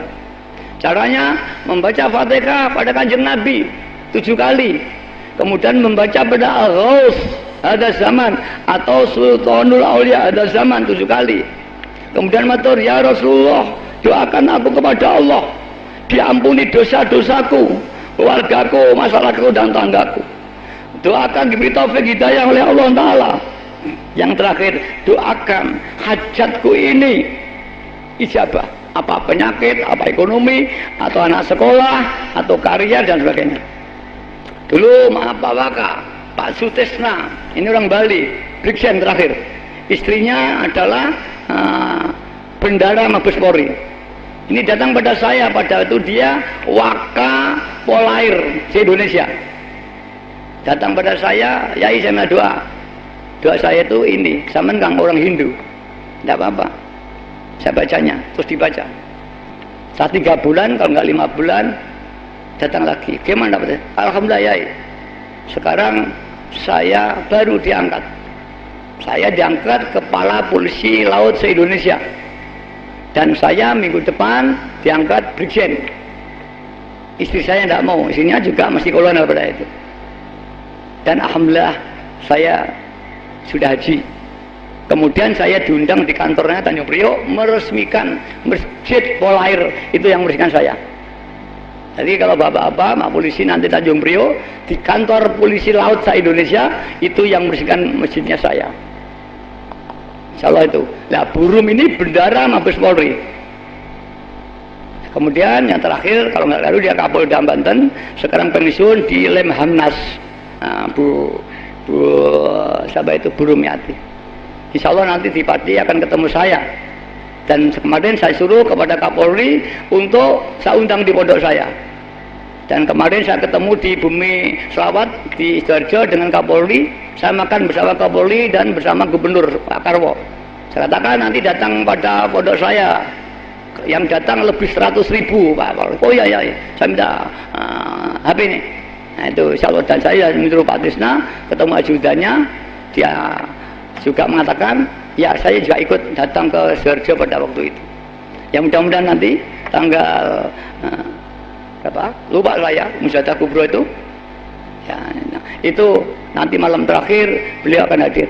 Caranya membaca Fatihah pada Kanjeng Nabi 7 kali, kemudian membaca pada Al-Ghaus ada zaman atau Sultanul Aulia ada zaman 7 kali. Kemudian matur, ya Rasulullah, doakan aku kepada Allah diampuni dosa-dosaku, keluargaku, masalahku dan tanggaku. Doakan diberi taufik hidayah oleh Allah Ta'ala. Yang terakhir, doakan hajatku ini ijabah, apa penyakit, apa ekonomi, atau anak sekolah, atau karier dan sebagainya. Dulu maaf Pak Waka, Pak Sutisna, ini orang Bali, Brigjen terakhir, istrinya adalah Bendara Mabes Polri. Ini datang pada saya, pada itu dia Waka Polair di Indonesia. Datang pada saya, yai saya doa saya itu ini, sama kang orang Hindu, tidak apa-apa, saya bacanya, terus dibaca. Saat 3 bulan, kalau nggak 5 bulan, datang lagi. Gimana dapetnya? Alhamdulillah yai, sekarang saya baru diangkat. Saya diangkat Kepala Polisi Laut se-Indonesia, dan saya minggu depan diangkat Brigjen. Istri saya tidak mau, istrinya juga masih kolonel pada itu. Dan alhamdulillah saya sudah haji. Kemudian saya diundang di kantornya Tanjung Priok meresmikan Masjid Polair, itu yang meresmikan saya. Jadi kalau bapak-bapak, mak polisi nanti Tanjung Priok, di kantor polisi laut se-Indonesia itu yang meresmikan masjidnya saya. Insya Allah itu. Nah, Burum ini Bendara Mabes Polri. Kemudian yang terakhir, kalau nggak lalu dia Kapolda Banten, sekarang pensiun di Lemhamnas. Nah, Bu siapa itu, Bu Rumiati. Insya Allah nanti di Pati akan ketemu saya. Dan kemarin saya suruh kepada Kapolri untuk saya undang di pondok saya. Dan kemarin saya ketemu di Bumi Selawat di Sidoarjo dengan Kapolri. Saya makan bersama Kapolri dan bersama Gubernur Pak Karwo. Saya katakan nanti datang pada pondok saya, yang datang lebih 100.000 Pak. Oh iya, saya minta HP ini. Nah itu insya Allah. Dan saya menurut Pak Tisna ketemu ajudannya, dia juga mengatakan ya saya juga ikut datang ke Sidoarjo pada waktu itu. Ya mudah-mudahan nanti tanggal Apa? Lupa saya, musyawarah kubro itu. Ya, nah, itu nanti malam terakhir beliau akan hadir.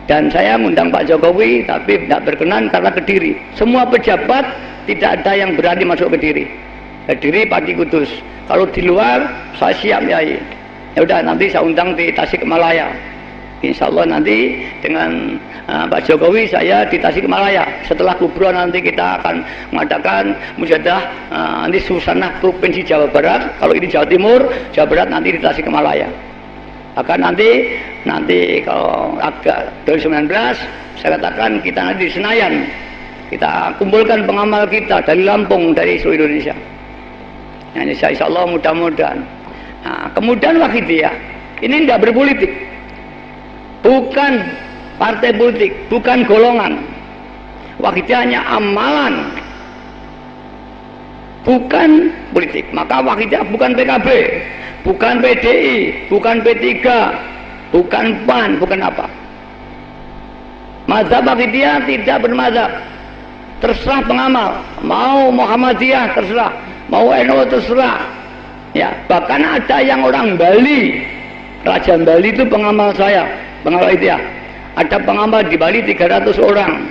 Dan saya ngundang Pak Jokowi, tapi tidak berkenan karena Kediri. Semua pejabat tidak ada yang berani masuk Kediri. Kediri Pati Kudus. Kalau di luar, saya siap ya. Ya udah, nanti saya undang di Tasikmalaya. Insya Allah nanti dengan Pak Jokowi saya di Tasikmalaya. Setelah kubro nanti kita akan mengadakan musyawarah nanti susanah Provinsi Jawa Barat. Kalau ini Jawa Timur, Jawa Barat nanti di Tasikmalaya. Akan nanti kalau agak 2019 saya katakan kita nanti di Senayan. Kita kumpulkan pengamal kita dari Lampung, dari seluruh Indonesia. Nah, insya Allah mudah-mudahan. Nah, kemudian Wahidiyah ini tidak berpolitik. Bukan partai politik, bukan golongan. Wahidiyah hanya amalan, bukan politik. Maka Wahidiyah bukan PKB, bukan PDI, bukan P3, bukan PAN, bukan apa. Mazhab Wahidiyah tidak bermazhab. Terserah pengamal, mau Muhammadiyah terserah, mau NU terserah. Ya, bahkan ada yang orang Bali, Raja Bali itu pengamal saya, pengamal Wahidiyah. Ada pengamal di Bali 300 orang.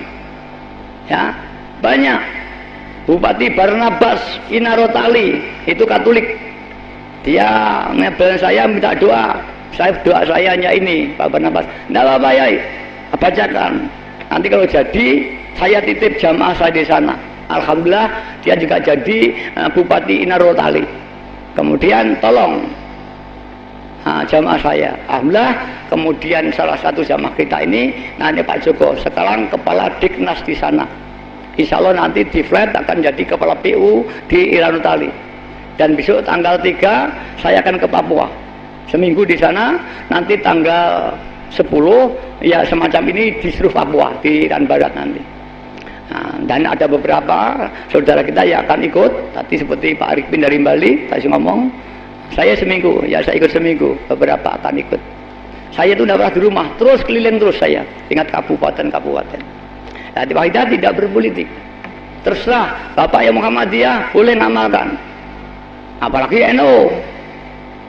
Ya, banyak. Bupati Barnabas Inarotali itu Katolik. Dia ngebel saya minta doa. Doa saya hanya ini, Pak Barnabas. Tidak apa-apa ya, bacakan. Nanti kalau jadi, saya titip jamaah saya di sana. Alhamdulillah, dia juga jadi Bupati Inarotali. Kemudian tolong jamaah saya. Alhamdulillah, kemudian salah satu jamaah kita ini, nanti Pak Joko sekarang kepala Diknas di sana. Insya Allah nanti di flat akan jadi kepala PU di Inarotali. Dan besok tanggal 3 saya akan ke Papua. Seminggu di sana, nanti tanggal 10 ya semacam ini di seluruh Papua, di Iran Barat nanti. Nah, dan ada beberapa saudara kita yang akan ikut. Tadi seperti Pak Arifin dari Bali tadi ngomong, saya seminggu, ya saya ikut seminggu, beberapa akan ikut. Saya itu tidak pernah di rumah, terus keliling terus saya, ingat kabupaten-kabupaten. Nah, di Wahidiyah tidak berpolitik. Terserah Bapak yang Muhammadiyah boleh ngamalkan, apalagi NU.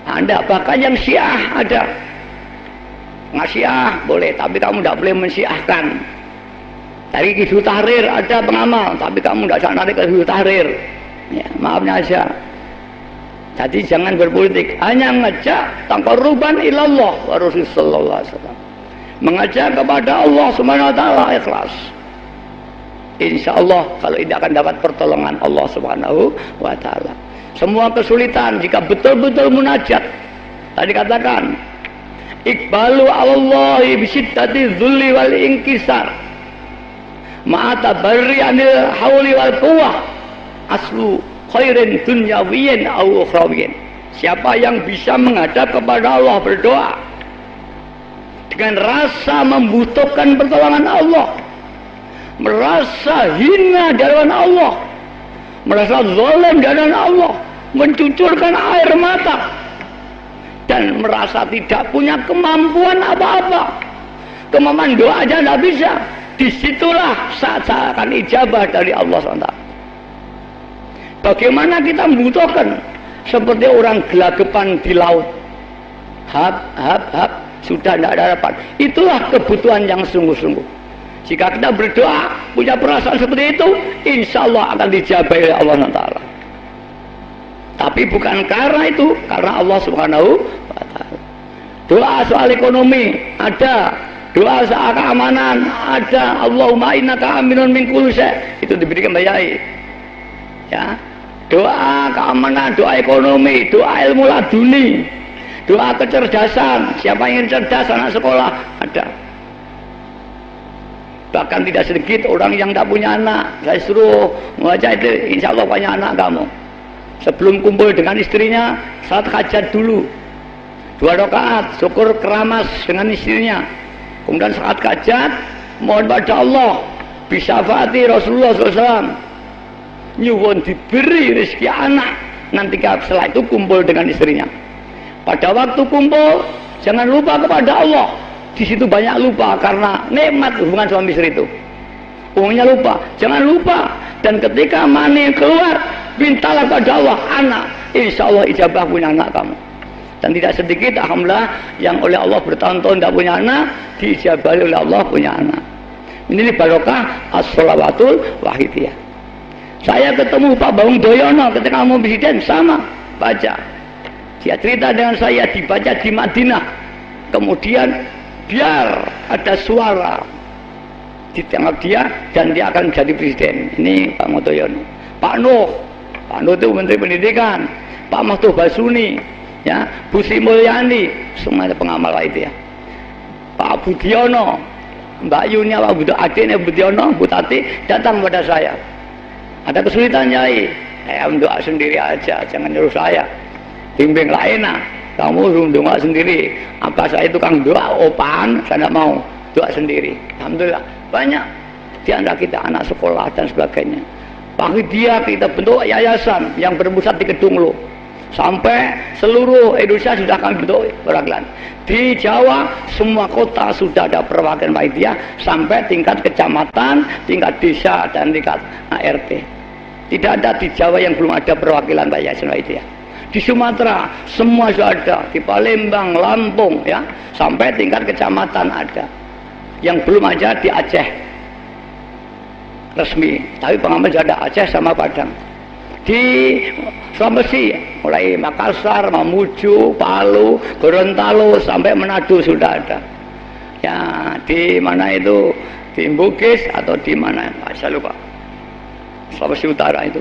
Anda bahkan yang Syiah ada. Ngasyiah boleh, tapi kamu tidak boleh mensyiahkan. Dari Hizbut Tahrir ada pengamal, tapi kamu tidak usah narik ke Hizbut Tahrir. Ya, maafnya aja. Jadi jangan berpolitik, hanya mengajak taqarruban ilallah wa Rasul sallallahu alaihi wasallam. Mengajak kepada Allah Subhanahu wa taala ikhlas. Insya Allah kalau ini akan dapat pertolongan Allah Subhanahu wa taala. Semua kesulitan jika betul-betul munajat. Tadi katakan Iqbalu Allahi bisiddati dzulli wal inkisar ma'ata barri anil hauli wal quwwah aslu khairin dunyawiyyin au ukhrawiyyin. Siapa yang bisa menghadap kepada Allah berdoa dengan rasa membutuhkan pertolongan Allah, merasa hina di hadapan Allah, merasa zalim di hadapan Allah, mencucurkan air mata dan merasa tidak punya kemampuan apa-apa, kemampuan doa aja tidak bisa, disitulah saat akan ijabah dari Allah SWT. Bagaimana kita membutuhkan seperti orang gelagapan di laut, hap sudah tidak ada harapan. Itulah kebutuhan yang sungguh-sungguh. Jika kita berdoa punya perasaan seperti itu, insya Allah akan dijabah oleh Allah SWT. Tapi bukan karena itu, karena Allah Subhanahu wa taala. Doa soal ekonomi ada, doa soal keamanan ada. Allahumma innaka aminun min kulli syai', itu diberikan bayai. Ya. Doa keamanan, doa ekonomi, doa ilmu laduni, doa kecerdasan. Siapa yang ingin cerdas anak sekolah ada. Bahkan tidak sedikit orang yang tidak punya anak, saya suruh membaca itu, insya Allah banyak anak kamu. Sebelum kumpul dengan istrinya, saat hajat dulu 2 rakaat, syukur keramas dengan istrinya. Kemudian saat hajat, mohon pada Allah bisyafaati Rasulullah SAW, nyuwun diberi rezeki anak. Nanti setelah itu kumpul dengan istrinya. Pada waktu kumpul, jangan lupa kepada Allah. Di situ banyak lupa karena nikmat hubungan suami istri itu. Umumnya lupa, jangan lupa. Dan ketika mani keluar, mintalah pada Allah anak. insya Allah ijabah punya anak kamu. Dan tidak sedikit alhamdulillah yang oleh Allah bertahun-tahun tidak punya anak, diijabahi oleh Allah punya anak. Ini barokah as-sholawatul wahidiyah. Saya ketemu Pak Bawung Doyono ketika mau presiden, sama baca. Dia cerita dengan saya, dibaca di Madinah. Kemudian biar ada suara ditengok dia dan dia akan jadi presiden. Ini Pak Motoyono. Pak Nuh itu Menteri Pendidikan. Pak Mahtuh Basuni, ya, Bu Sri Mulyani, semuanya pengamal itu ya. Pak Budiono, Mbak Yunia, Pak Budiono, adiknya Budiono, Bu Tati datang pada saya. Ada kesulitan Nyai, doa sendiri aja, jangan nyuruh saya. Bimbing lainnya, kamu doa sendiri. Apa saya tukang doa opan, saya tidak mau, doa sendiri. Alhamdulillah banyak di antara kita anak sekolah dan sebagainya. Pagi dia kita bentuk yayasan yang berpusat di Kedunglo. Sampai seluruh Indonesia sudah kami bentuk perwakilan. Di Jawa semua kota sudah ada perwakilan panitia sampai tingkat kecamatan, tingkat desa dan tingkat ART. Tidak ada di Jawa yang belum ada perwakilan yayasan panitia. Di Sumatera semua sudah ada, di Palembang, Lampung ya, sampai tingkat kecamatan ada. Yang belum aja di Aceh resmi, tapi pengamal sudah ada Aceh sama Padang. Di Sulawesi mulai Makassar, Mamuju, Palu, Gorontalo sampai Manado sudah ada. Ya, di mana itu? Di Bugis atau di mana? Saya lupa. Sulawesi Utara itu.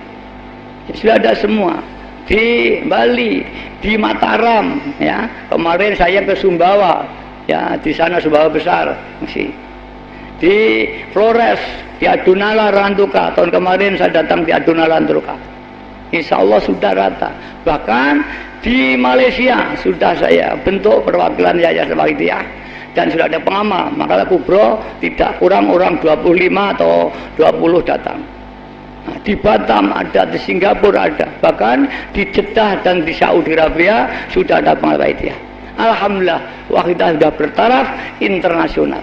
Ya, sudah ada semua. Di Bali, di Mataram, ya. Kemarin saya ke Sumbawa, ya, di sana Sumbawa besar masih. Di Flores, di Adunala Rantuka, tahun kemarin saya datang di Adunala Rantuka. Insya Allah sudah rata. Bahkan di Malaysia sudah saya bentuk perwakilan yayasan panitia dan sudah ada pengamal. Maka kubro tidak kurang orang 25 atau 20 datang. Nah, di Batam ada, di Singapura ada, bahkan di Jeddah dan di Saudi Arabia sudah ada pengamal panitia. Alhamdulillah, Wahidah sudah bertaraf internasional.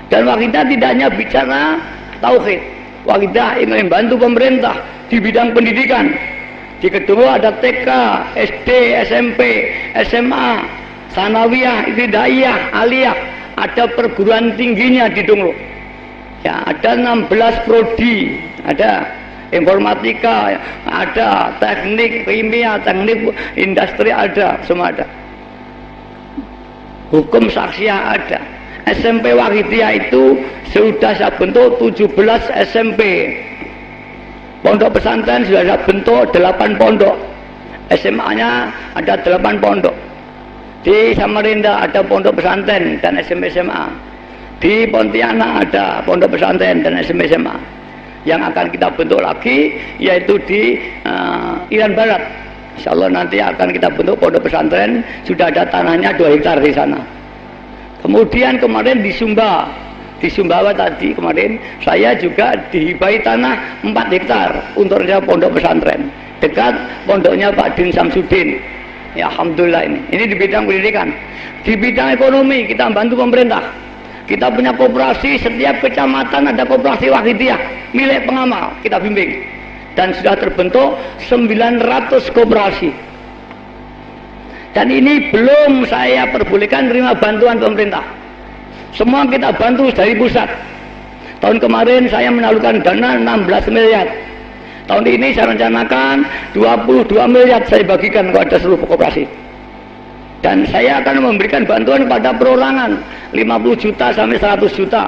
Dan Wahidah tidak hanya bicara tauhid. Wahidah ingin membantu pemerintah di bidang pendidikan. Di kedua ada TK, SD, SMP, SMA, Sanawiyah, Ibtidaiyah, Aliyah. Ada perguruan tingginya di Dunglo. Ya, ada 16 prodi, ada informatika, ada teknik kimia, teknik industri ada, semua ada. Hukum saksiah ada. SMP Wahidiyah itu sudah saya bentuk 17 SMP. Pondok pesantren sudah saya bentuk 8 pondok. SMA-nya ada 8 pondok. Di Samarinda ada pondok pesantren dan SMP SMA. Di Pontianak ada pondok pesantren dan SMP SMA. Yang akan kita bentuk lagi yaitu di Irian Barat. Insya Allah nanti akan kita bentuk pondok pesantren, sudah ada tanahnya 2 hektar di sana. Kemudian kemarin di Sumbawa tadi kemarin saya juga dihibai tanah 4 hektar untuk rencana pondok pesantren dekat pondoknya Pak Din Samsudin. Ya alhamdulillah ini di bidang pendidikan. Di bidang ekonomi kita bantu pemerintah. Kita punya koperasi, setiap kecamatan ada koperasi Wahidiyah milik pengamal, kita bimbing. Dan sudah terbentuk 900 koperasi. Dan ini belum saya perbolehkan terima bantuan pemerintah. Semua kita bantu dari pusat. Tahun kemarin saya menyalurkan dana 16 miliar. Tahun ini saya rencanakan 22 miliar saya bagikan kepada seluruh koperasi. Dan saya akan memberikan bantuan kepada perorangan 50 juta sampai 100 juta.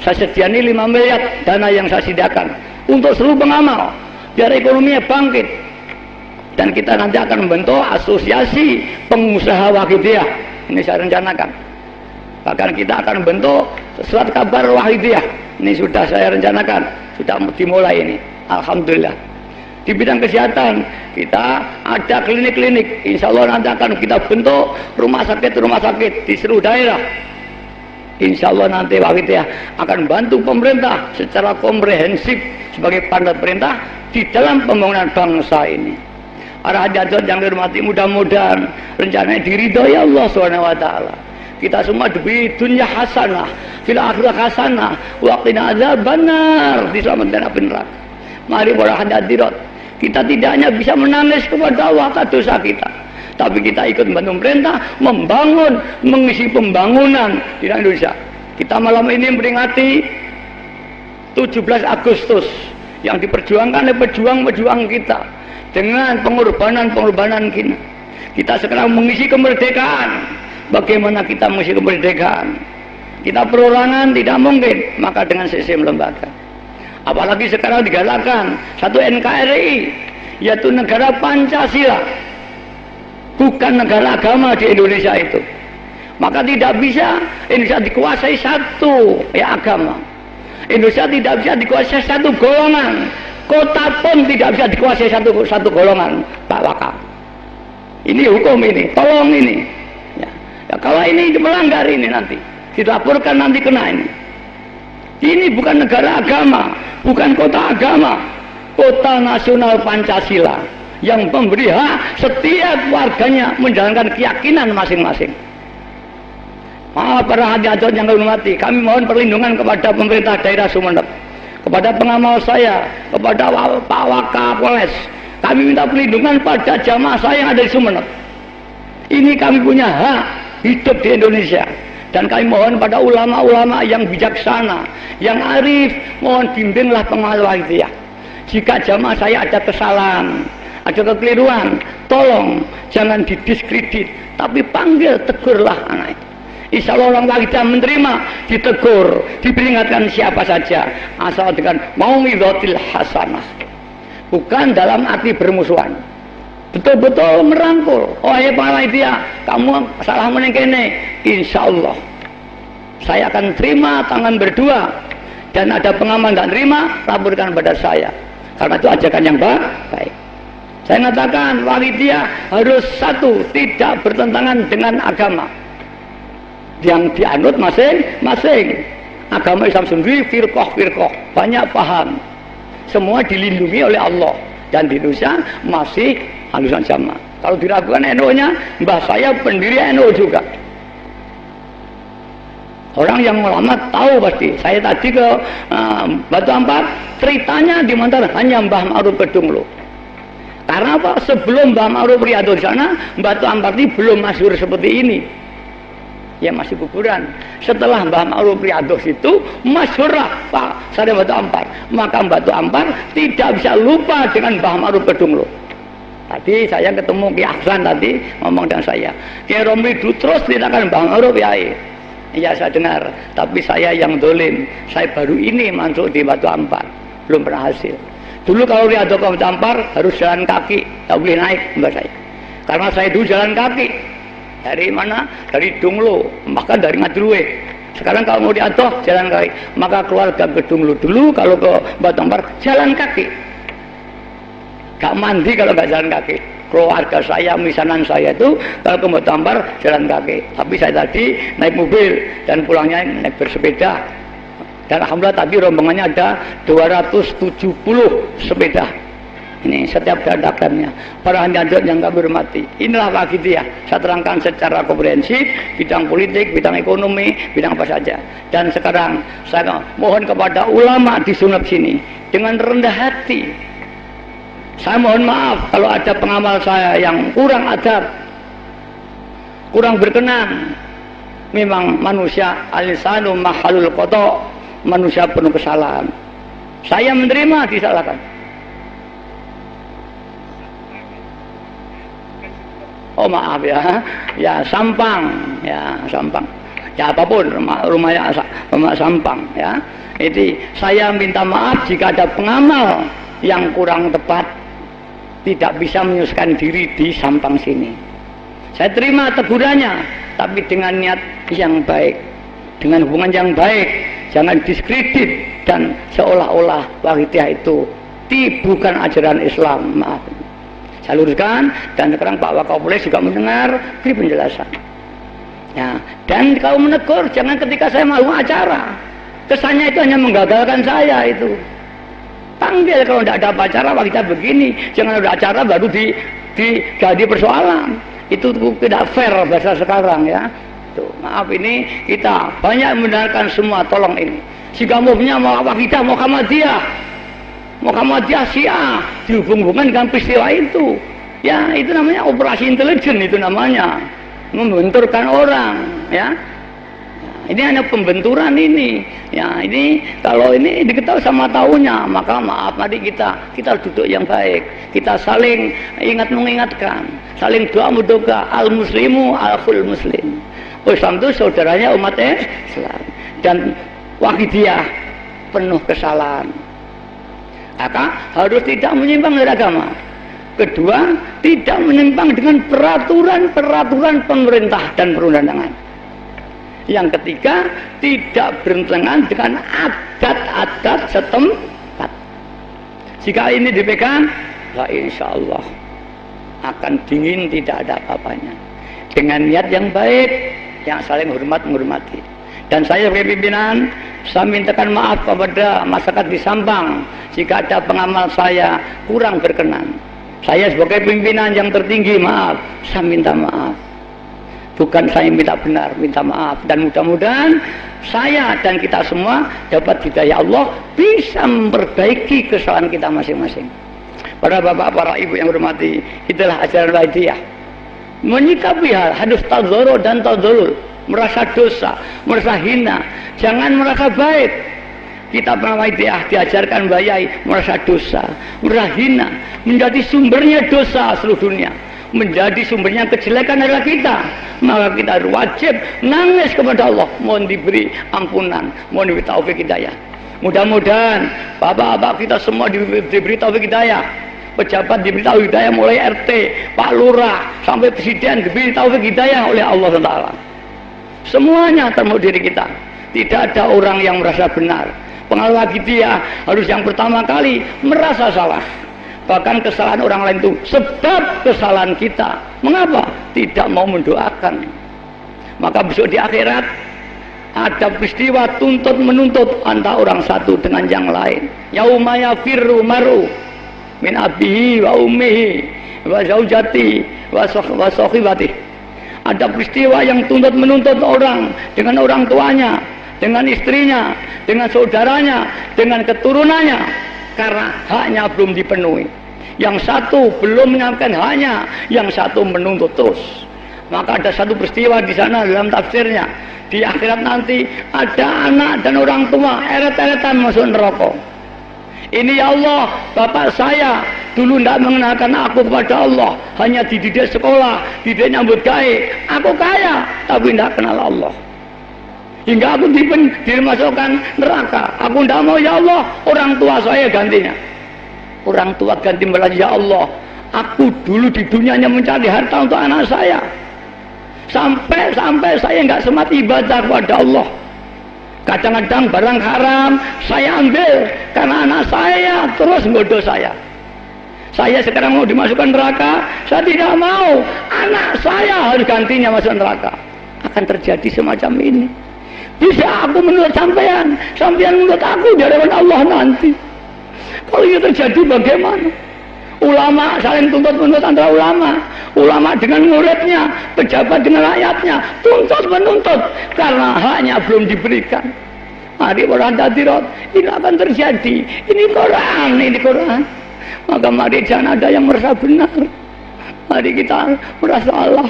Saya sediani 5 miliar dana yang saya sediakan untuk seluruh pengamal biar ekonominya bangkit. Dan kita nanti akan membentuk asosiasi pengusaha Wahidiyah. Ini saya rencanakan. Bahkan kita akan membentuk surat kabar Wahidiyah. Ini sudah saya rencanakan, sudah dimulai ini. Alhamdulillah. Di bidang kesehatan kita ada klinik-klinik. Insya Allah nanti akan kita bentuk rumah sakit di seluruh daerah. Insya Allah nanti Wahidiyah akan bantu pemerintah secara komprehensif sebagai partner perintah di dalam pembangunan bangsa ini. Para hadirin yang dihormati, mudah-mudahan rencananya diridhoi Allah SWT. Kita semua diberi dunia hasanah, fil akhirah hasanah, wa qina adzabannar, diselamatkan api neraka. Mari para hadirin, Kita tidak hanya bisa menangis kepada Allah atas dosa kita, tapi kita ikut membantu pemerintah membangun, mengisi pembangunan di Indonesia. Kita malam ini memperingati 17 Agustus yang diperjuangkan oleh pejuang-pejuang kita dengan pengorbanan-pengorbanan kita. Kita sekarang mengisi kemerdekaan. Bagaimana kita mengisi kemerdekaan? Kita perorangan tidak mungkin, maka dengan sistem lembaga. Apalagi sekarang digalakkan satu NKRI, yaitu negara Pancasila, bukan negara agama di Indonesia itu. Maka tidak bisa Indonesia dikuasai satu agama. Indonesia tidak bisa dikuasai satu golongan. Kota pun tidak bisa dikuasai satu golongan, Pak Waka. Ini hukum ini, tolong ini. Ya, kalau ini melanggar ini nanti dilaporkan, nanti kena ini. Ini bukan negara agama, bukan kota agama, kota nasional Pancasila yang memberi hak setiap warganya menjalankan keyakinan masing-masing. Maaf para hadirin yang kami hormati, kami mohon perlindungan kepada pemerintah daerah Sumeneb, kepada pengamal saya, kepada Pak Wakapolres. Kami minta perlindungan pada jamaah saya yang ada di Sumeneb. Ini kami punya hak hidup di Indonesia. Dan kami mohon pada ulama-ulama yang bijaksana, yang arif, mohon bimbinglah pengamal wahyidiyah. Jika jamaah saya ada kesalahan, ada kekeliruan, tolong jangan didiskredit, tapi panggil, tegurlah anak itu. Insya Allah orang wahyidiyah menerima, ditegur, diperingatkan siapa saja, asal dengan mau'izatil hasanah, bukan dalam arti bermusuhan. Betul-betul merangkul. Oh ya Pak Wahyidiyah, kamu salah menengkene, insya Allah saya akan terima tangan berdua, dan ada pengaman dan terima, laporkan pada saya, karena itu ajakan yang baik. Saya mengatakan Wahyidiyah harus satu, tidak bertentangan dengan agama yang dianut masing-masing. Agama Islam sendiri firqah-firqah, banyak paham, semua dilindungi oleh Allah. Dan di Indonesia masih Ahlussunnah Jamaah. Kalau diragukan NU-nya, mbah saya pendiri NU juga. Orang yang ulama tahu pasti. Saya tadi ke Batu Ampar, ceritanya di Montar hanya Mbah Ma'ruf Kedunglo. Karena apa? Sebelum Mbah Ma'ruf Riyadhah di sana, Batu Ampar ini belum masyhur seperti ini. Ya masih kuburan. Setelah Mbah Ma'ruf Riyadhah itu masyhurlah Pak Sari Batu Ampar. Maka Batu Ampar tidak bisa lupa dengan Mbah Ma'ruf Kedunglo. Tadi saya ketemu Ki Ahsan tadi ngomong dengan saya, Ki Romli terus ceritakan Mbah Ma'ruf ya. Iya saya dengar, tapi saya yang dolim. Saya baru ini masuk di Batu Ampar, belum pernah hasil. Dulu kalau Riyadhah ke Batu Ampar harus jalan kaki, tak boleh naik mbak saya. Karena saya dulu jalan kaki. Dari mana? Dari Dunglo, maka dari Ngadruwe. Sekarang kalau mau diadoh jalan kaki, maka keluarga ke Dunglo dulu, kalau ke Batu Ampar jalan kaki. Gak mandi kalau gak jalan kaki. Keluarga saya, misanan saya itu kalau ke Batu Ampar jalan kaki. Tapi saya tadi naik mobil dan pulangnya naik bersepeda. Dan alhamdulillah tadi rombongannya ada 270 sepeda. Ini setiap dadakannya. Para hadirin yang kami hormati, inilah Wahyidiyah. Saya terangkan secara komprehensif, bidang politik, bidang ekonomi, bidang apa saja. Dan sekarang saya mohon kepada ulama di Sumeneb sini dengan rendah hati. Saya mohon maaf kalau ada pengamal saya yang kurang adab, kurang berkenan. Memang manusia al-insanu mahalul khata', manusia penuh kesalahan. Saya menerima disalahkan. Oh maaf ya Sampang, ya apapun rumahnya Sampang ya. Jadi saya minta maaf jika ada pengamal yang kurang tepat, tidak bisa menyusulkan diri di Sampang sini. Saya terima tegurannya, tapi dengan niat yang baik, dengan hubungan yang baik, jangan diskredit dan seolah-olah Wahyidiyah itu bukan ajaran Islam. Maaf. Saya luruskan, dan sekarang Pak Wakapolres juga mendengar, beri penjelasan. Ya, dan kalau menegur jangan ketika saya mau acara. Kesannya itu hanya menggagalkan saya itu. Panggil kalau tidak ada acara kita begini, jangan ada acara baru jadi persoalan. Itu tidak fair bahasa sekarang ya. Tuh, maaf ini kita banyak mendengarkan semua, tolong ini. Jika mau punya mau Wahyidiyah, Muhammadiyah, Muhammadiyah Syiah dihubung-hubungkan dengan peristiwa itu. Ya, itu namanya operasi intelijen, itu namanya membenturkan orang, ya. Ini hanya pembenturan ini. Ya, ini kalau ini diketahui sama tahunya, maka maaf, mari kita duduk yang baik. Kita saling ingat mengingatkan, saling doa mendoa. Al muslimu alkhul muslim. Islam itu saudaranya umat Islam. Dan Wahidiyah penuh kesalahan. Maka harus tidak menyimpang dari agama. Kedua, tidak menyimpang dengan peraturan pemerintah dan perundangan. Yang ketiga, tidak bertentangan dengan adat-adat setempat. Jika ini dipegang, ya insya Allah akan dingin, tidak ada apa-apanya. Dengan niat yang baik, yang saling menghormati. Dan saya sebagai pimpinan, saya mintakan maaf kepada masyarakat di Sampang jika ada pengamal saya kurang berkenan. Saya sebagai pimpinan yang tertinggi, maaf, saya minta maaf. Bukan saya minta benar, minta maaf. Dan mudah-mudahan saya dan kita semua dapat hidayah Allah, bisa memperbaiki kesalahan kita masing-masing. Para bapak, para ibu yang hormati, itulah ajaran Wahidiyah. Menyikapi hal harus tadzoro dan tadzolul, merasa dosa, merasa hina, jangan merasa baik. Kita para Wahidiyah diajarkan bayai merasa dosa, merasa hina, menjadi sumbernya dosa seluruh dunia, menjadi sumbernya kejelekan adalah kita. Maka kita wajib nangis kepada Allah, mohon diberi ampunan, mohon diberi taufik hidayah. Mudah-mudahan bapak-bapak kita semua diberi taufik hidayah, pejabat diberi taufik hidayah, mulai RT, Pak Lurah sampai Presiden diberi taufik hidayah oleh Allah SWT. Semuanya termasuk diri kita. Tidak ada orang yang merasa benar. Pengaruh Wahidiyah harus yang pertama kali merasa salah. Bahkan kesalahan orang lain itu sebab kesalahan kita. Mengapa? Tidak mau mendoakan. Maka besok di akhirat ada peristiwa tuntut menuntut antara orang satu dengan yang lain. Yauma yafirru maru min abihi wa ummihi wa zaujati wa sahibati. Ada peristiwa yang tuntut menuntut orang dengan orang tuanya, dengan istrinya, dengan saudaranya, dengan keturunannya, karena haknya belum dipenuhi. Yang satu belum menyampaikan haknya, yang satu menuntut terus. Maka ada satu peristiwa di sana dalam tafsirnya, di akhirat nanti ada anak dan orang tua eret-eretan masuk neraka. Ini ya Allah, bapak saya dulu tidak mengenalkan aku kepada Allah, hanya dididik sekolah, dididik nyambut gawe. Aku kaya tapi tidak kenal Allah, hingga aku dimasukkan neraka. Aku tidak mau ya Allah, orang tua saya gantinya. Orang tua ganti melalui ya Allah, aku dulu di dunianya mencari harta untuk anak saya, sampai saya nggak semat ibadah kepada Allah. Kadang-kadang barang haram saya ambil karena anak saya terus ngodoh saya. Saya sekarang mau dimasukkan neraka, saya tidak mau. Anak saya harus gantinya masuk neraka. Akan terjadi semacam ini. Bisa aku menurut sampean menurut aku di hadapan Allah nanti. Kalau itu terjadi bagaimana? Ulama saling tuntut menuntut antara ulama dengan muridnya, pejabat dengan rakyatnya, tuntut menuntut karena haknya belum diberikan. Mari orang hadirat, ini akan terjadi. Ini Quran. Maka mari jangan ada yang merasa benar. Mari kita merasa Allah.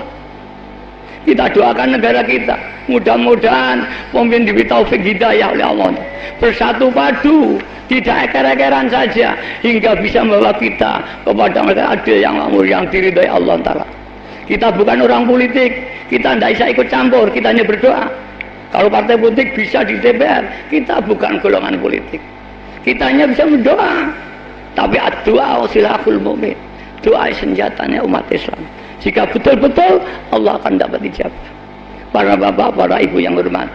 Kita doakan negara kita, mudah-mudahan pemimpin diberi taufik hidayah oleh Allah, bersatu padu, tidak eker-ekeran saja, hingga bisa membawa kita kepada negara adil yang makmur, yang diridhai Allah Ta'ala. Kita bukan orang politik, kita tidak bisa ikut campur, kita hanya berdoa. Kalau partai politik bisa di DPR, kita bukan golongan politik, kita hanya bisa berdoa. Tapi doa silahul mu'min, doa senjatanya umat Islam. Jika betul-betul Allah akan dapat dijabah. Para bapak, para ibu yang hormat,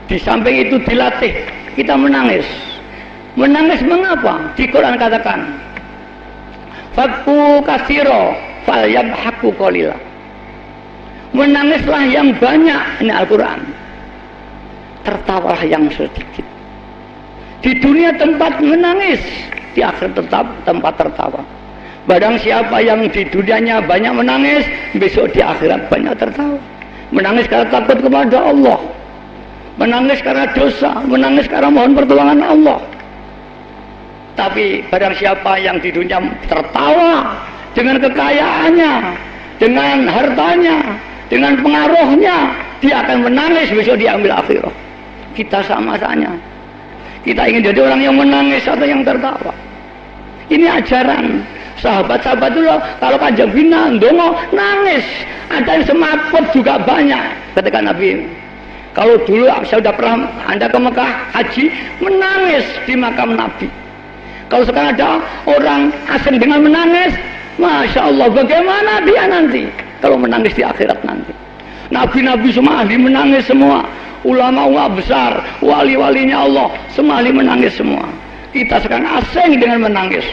di samping itu dilatih kita menangis. Menangis mengapa? Di Quran katakan, Fakku kasiro fal yabhaku qalila. Menangislah yang banyak, ini Al-Quran. Tertawalah yang sedikit. Di dunia tempat menangis, di akhirat tetap tempat tertawa. Barang siapa yang di dunianya banyak menangis, besok di akhirat banyak tertawa. Menangis karena takut kepada Allah, menangis karena dosa, menangis karena mohon pertolongan Allah. Tapi barang siapa yang di dunia tertawa dengan kekayaannya, dengan hartanya, dengan pengaruhnya, dia akan menangis besok diambil akhirat. Kita sama saja. Kita ingin jadi orang yang menangis atau yang tertawa. Ini ajaran sahabat-sahabat dulu. Kalau Kanjeng Bina ndonga nangis, ada yang semaput juga banyak ketika Nabi. Kalau dulu saya sudah pernah Anda ke Mekah haji, menangis di makam Nabi. Kalau sekarang ada orang asing dengan menangis, Masya Allah, bagaimana dia nanti kalau menangis di akhirat nanti. Nabi-nabi semua ahli menangis semua, ulama-ulama besar, wali-walinya Allah semua ahli menangis semua. Kita sekarang asing dengan menangis,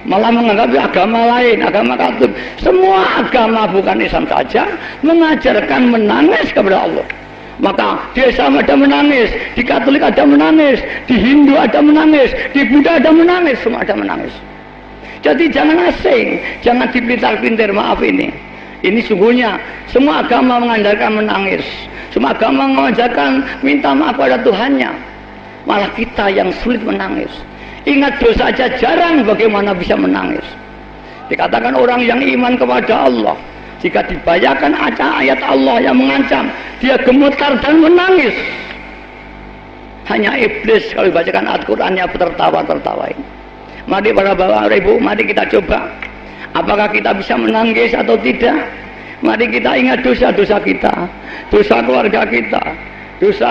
malah menganggap agama lain, agama Katolik. Semua agama bukan Islam saja mengajarkan menangis kepada Allah. Maka di Islam ada menangis, di Katolik ada menangis, di Hindu ada menangis, di Buddha ada menangis, semua ada menangis. Jadi jangan asing, jangan dipintar-pintir, maaf ini. Ini sungguhnya semua agama mengajarkan menangis, semua agama mengajarkan minta maaf pada Tuhannya. Malah kita yang sulit menangis. Ingat dosa saja jarang, bagaimana bisa menangis. Dikatakan orang yang iman kepada Allah, jika dibacakan ayat Allah yang mengancam, dia gemetar dan menangis. Hanya iblis kalau dibacakan Al-Qurannya tertawa-tertawain. Mari para bapak ibu, mari kita coba. Apakah kita bisa menangis atau tidak? Mari kita ingat dosa-dosa kita, dosa keluarga kita, dosa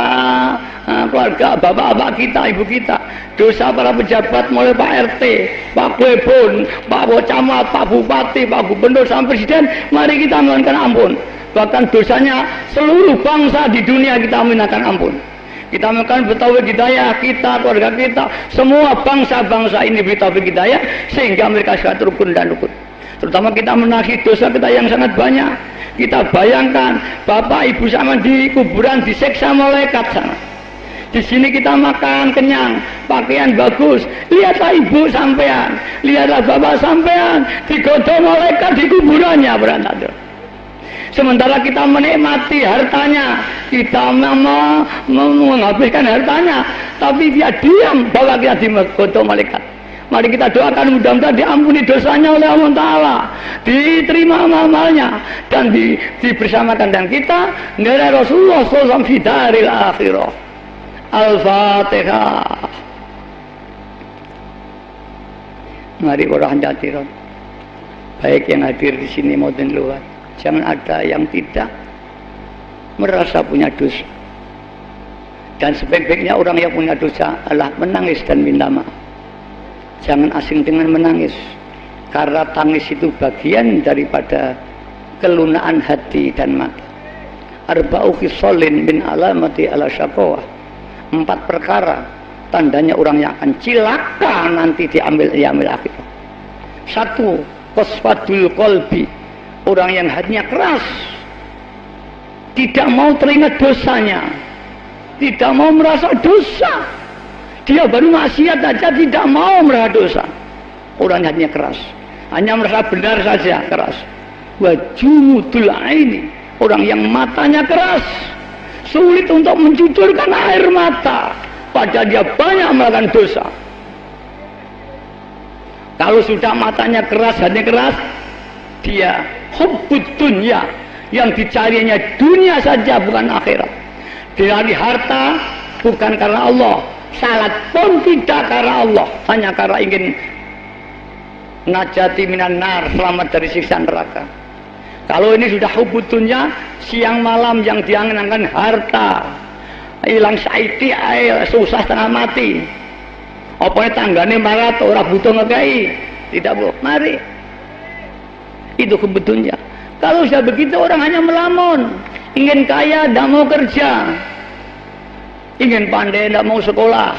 keluarga bapak-bapak kita, ibu kita, dosa para pejabat mulai Pak RT, Pak Klebon, Pak Camat, Pak Bupati, Pak Gubernur sampai Presiden. Mari kita mohonkan ampun. Bahkan dosanya seluruh bangsa di dunia kita mintakan ampun. Kita mohonkan bertaubat hidayah kita, keluarga kita, semua bangsa-bangsa ini bertaubat hidayah sehingga mereka sangat rukun dan rukun. Terutama kita menagih dosa kita yang sangat banyak. Kita bayangkan bapak ibu sama di kuburan diseksa malaikat sana. Di sini kita makan kenyang, pakaian bagus. Lihatlah ibu sampean, lihatlah bapak sampean digodong malaikat di kuburannya berantakan. Sementara kita menikmati hartanya, kita menghabiskan hartanya, tapi dia diam bahwa kita digodong malaikat. Mari kita doakan mudah-mudahan diampuni dosanya oleh Allah Ta'ala, diterima amalnya, dan dibersamakan dengan kita dengan Rasulullah SAW fi daril akhirah. Al-Fatihah. Mari para hadirin, baik yang hadir di sini maupun luar, jangan ada yang tidak merasa punya dosa. Dan sebaik-baiknya orang yang punya dosa adalah menangis dan minta maaf. Jangan asing dengan menangis, karena tangis itu bagian daripada kelunaan hati dan mata. Arba'u khisalin min alamati ala syaqawah. 4 perkara tandanya orang yang akan cilaka nanti diambil akhir. 1, qasfatul qalbi, orang yang hatinya keras, tidak mau teringat dosanya, tidak mau merasa dosa. Dia baru maksiat saja tidak mau merasa dosa. Orang hatinya keras, hanya merasa benar saja keras. Wajumudul aini, orang yang matanya keras, sulit untuk mencucurkan air mata, padahal dia banyak melakukan dosa. Kalau sudah matanya keras, hatinya keras, dia hubbud dunya, yang dicarinya dunia saja bukan akhirat. Dicari harta bukan karena Allah, salat pun tidak karena Allah, hanya karena ingin najati minan nar, selamat dari siksa neraka. Kalau ini sudah hubbud dunya, siang malam yang diangan-angan harta, hilang saiti, susah setengah mati. Apa tanggane marat orang butuh ngekei, tidak bu. Mari, itu hubbud dunya. Kalau sudah begitu orang hanya melamun, ingin kaya, tidak mau kerja, ingin pandai, tidak mau sekolah,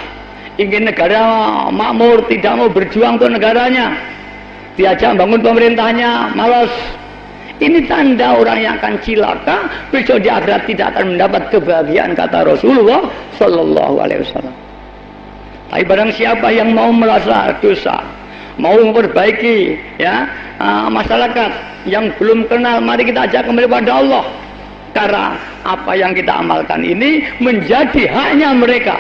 ingin negara makmur, tidak mau berjuang untuk negaranya, diajak bangun pemerintahnya, malas. Ini tanda orang yang akan cilaka, besok di akhirat tidak akan mendapat kebahagiaan, kata Rasulullah Sallallahu Alaihi Wasallam. Tapi barang siapa yang mau merasa dosa, mau memperbaiki ya masyarakat yang belum kenal, mari kita ajak kembali pada Allah. Karena apa yang kita amalkan ini menjadi haknya mereka.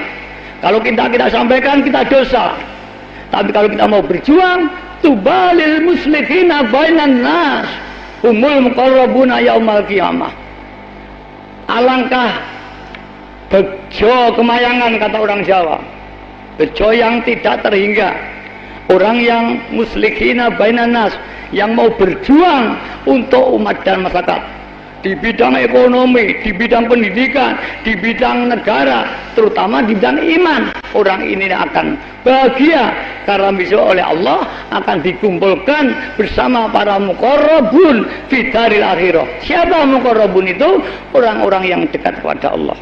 Kalau kita sampaikan, kita dosa. Tapi kalau kita mau berjuang, tubalil muslikhina bainan nas humul muqarrabuna yaumal qiyamah. Alangkah bejo kemayangan, kata orang Jawa, bejo yang tidak terhingga, orang yang muslikhina bainan nas, yang mau berjuang untuk umat dan masyarakat di bidang ekonomi, di bidang pendidikan, di bidang negara, terutama di bidang iman. Orang ini akan bahagia karena besok oleh Allah akan dikumpulkan bersama para muqarrabun fi daril akhirah. Siapa muqarrabun itu? Orang-orang yang dekat kepada Allah,